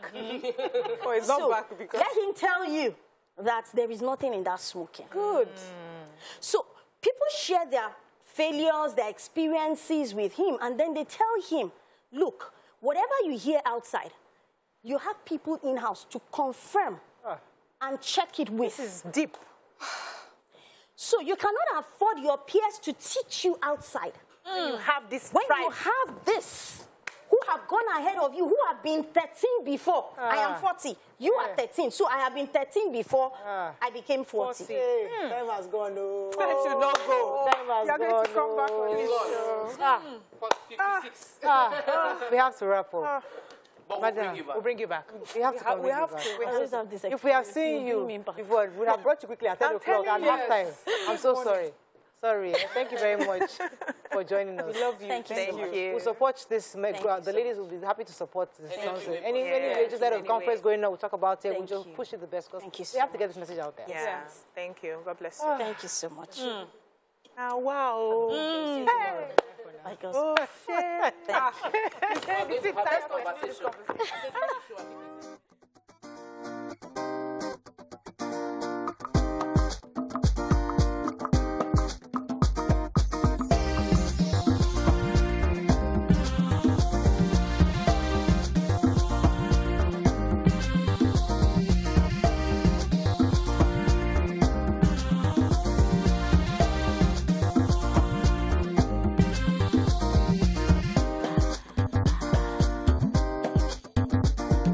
[SPEAKER 2] Oh, he's not back because...
[SPEAKER 10] Let him tell you that there is nothing in that smoking.
[SPEAKER 2] Good.
[SPEAKER 10] So people share their failures, their experiences with him, and then they tell him, look, whatever you hear outside, you have people in-house to confirm and check it with.
[SPEAKER 4] This is deep.
[SPEAKER 10] So you cannot afford your peers to teach you outside.
[SPEAKER 4] You have this
[SPEAKER 10] When
[SPEAKER 4] pride.
[SPEAKER 10] you have this, who have gone ahead of you, who have been 13 before. I am 40. You are 13. So I have been 13 before I became 40.
[SPEAKER 1] Time has gone.
[SPEAKER 2] Time should not go.
[SPEAKER 1] Time has
[SPEAKER 4] You're going to come back on this show.
[SPEAKER 1] 56. We have to wrap up.
[SPEAKER 3] But
[SPEAKER 4] We'll bring you back.
[SPEAKER 1] We have to come
[SPEAKER 2] we have
[SPEAKER 1] back.
[SPEAKER 2] to.
[SPEAKER 1] If we have seen you before, we would have brought you quickly at 10 o'clock at halftime. I'm so sorry. Sorry. Thank you very much for joining us.
[SPEAKER 2] We love you.
[SPEAKER 10] Thank you.
[SPEAKER 1] We'll support this. The ladies will be happy to support this. Any wages that have conference going on, we'll talk about it. We'll just push it the best because we have to get this message out there.
[SPEAKER 4] Yes. Thank you. God bless you.
[SPEAKER 10] Thank you so much.
[SPEAKER 4] Wow.
[SPEAKER 10] Hey.
[SPEAKER 4] Oh, shit.
[SPEAKER 3] We're going to have this conversation.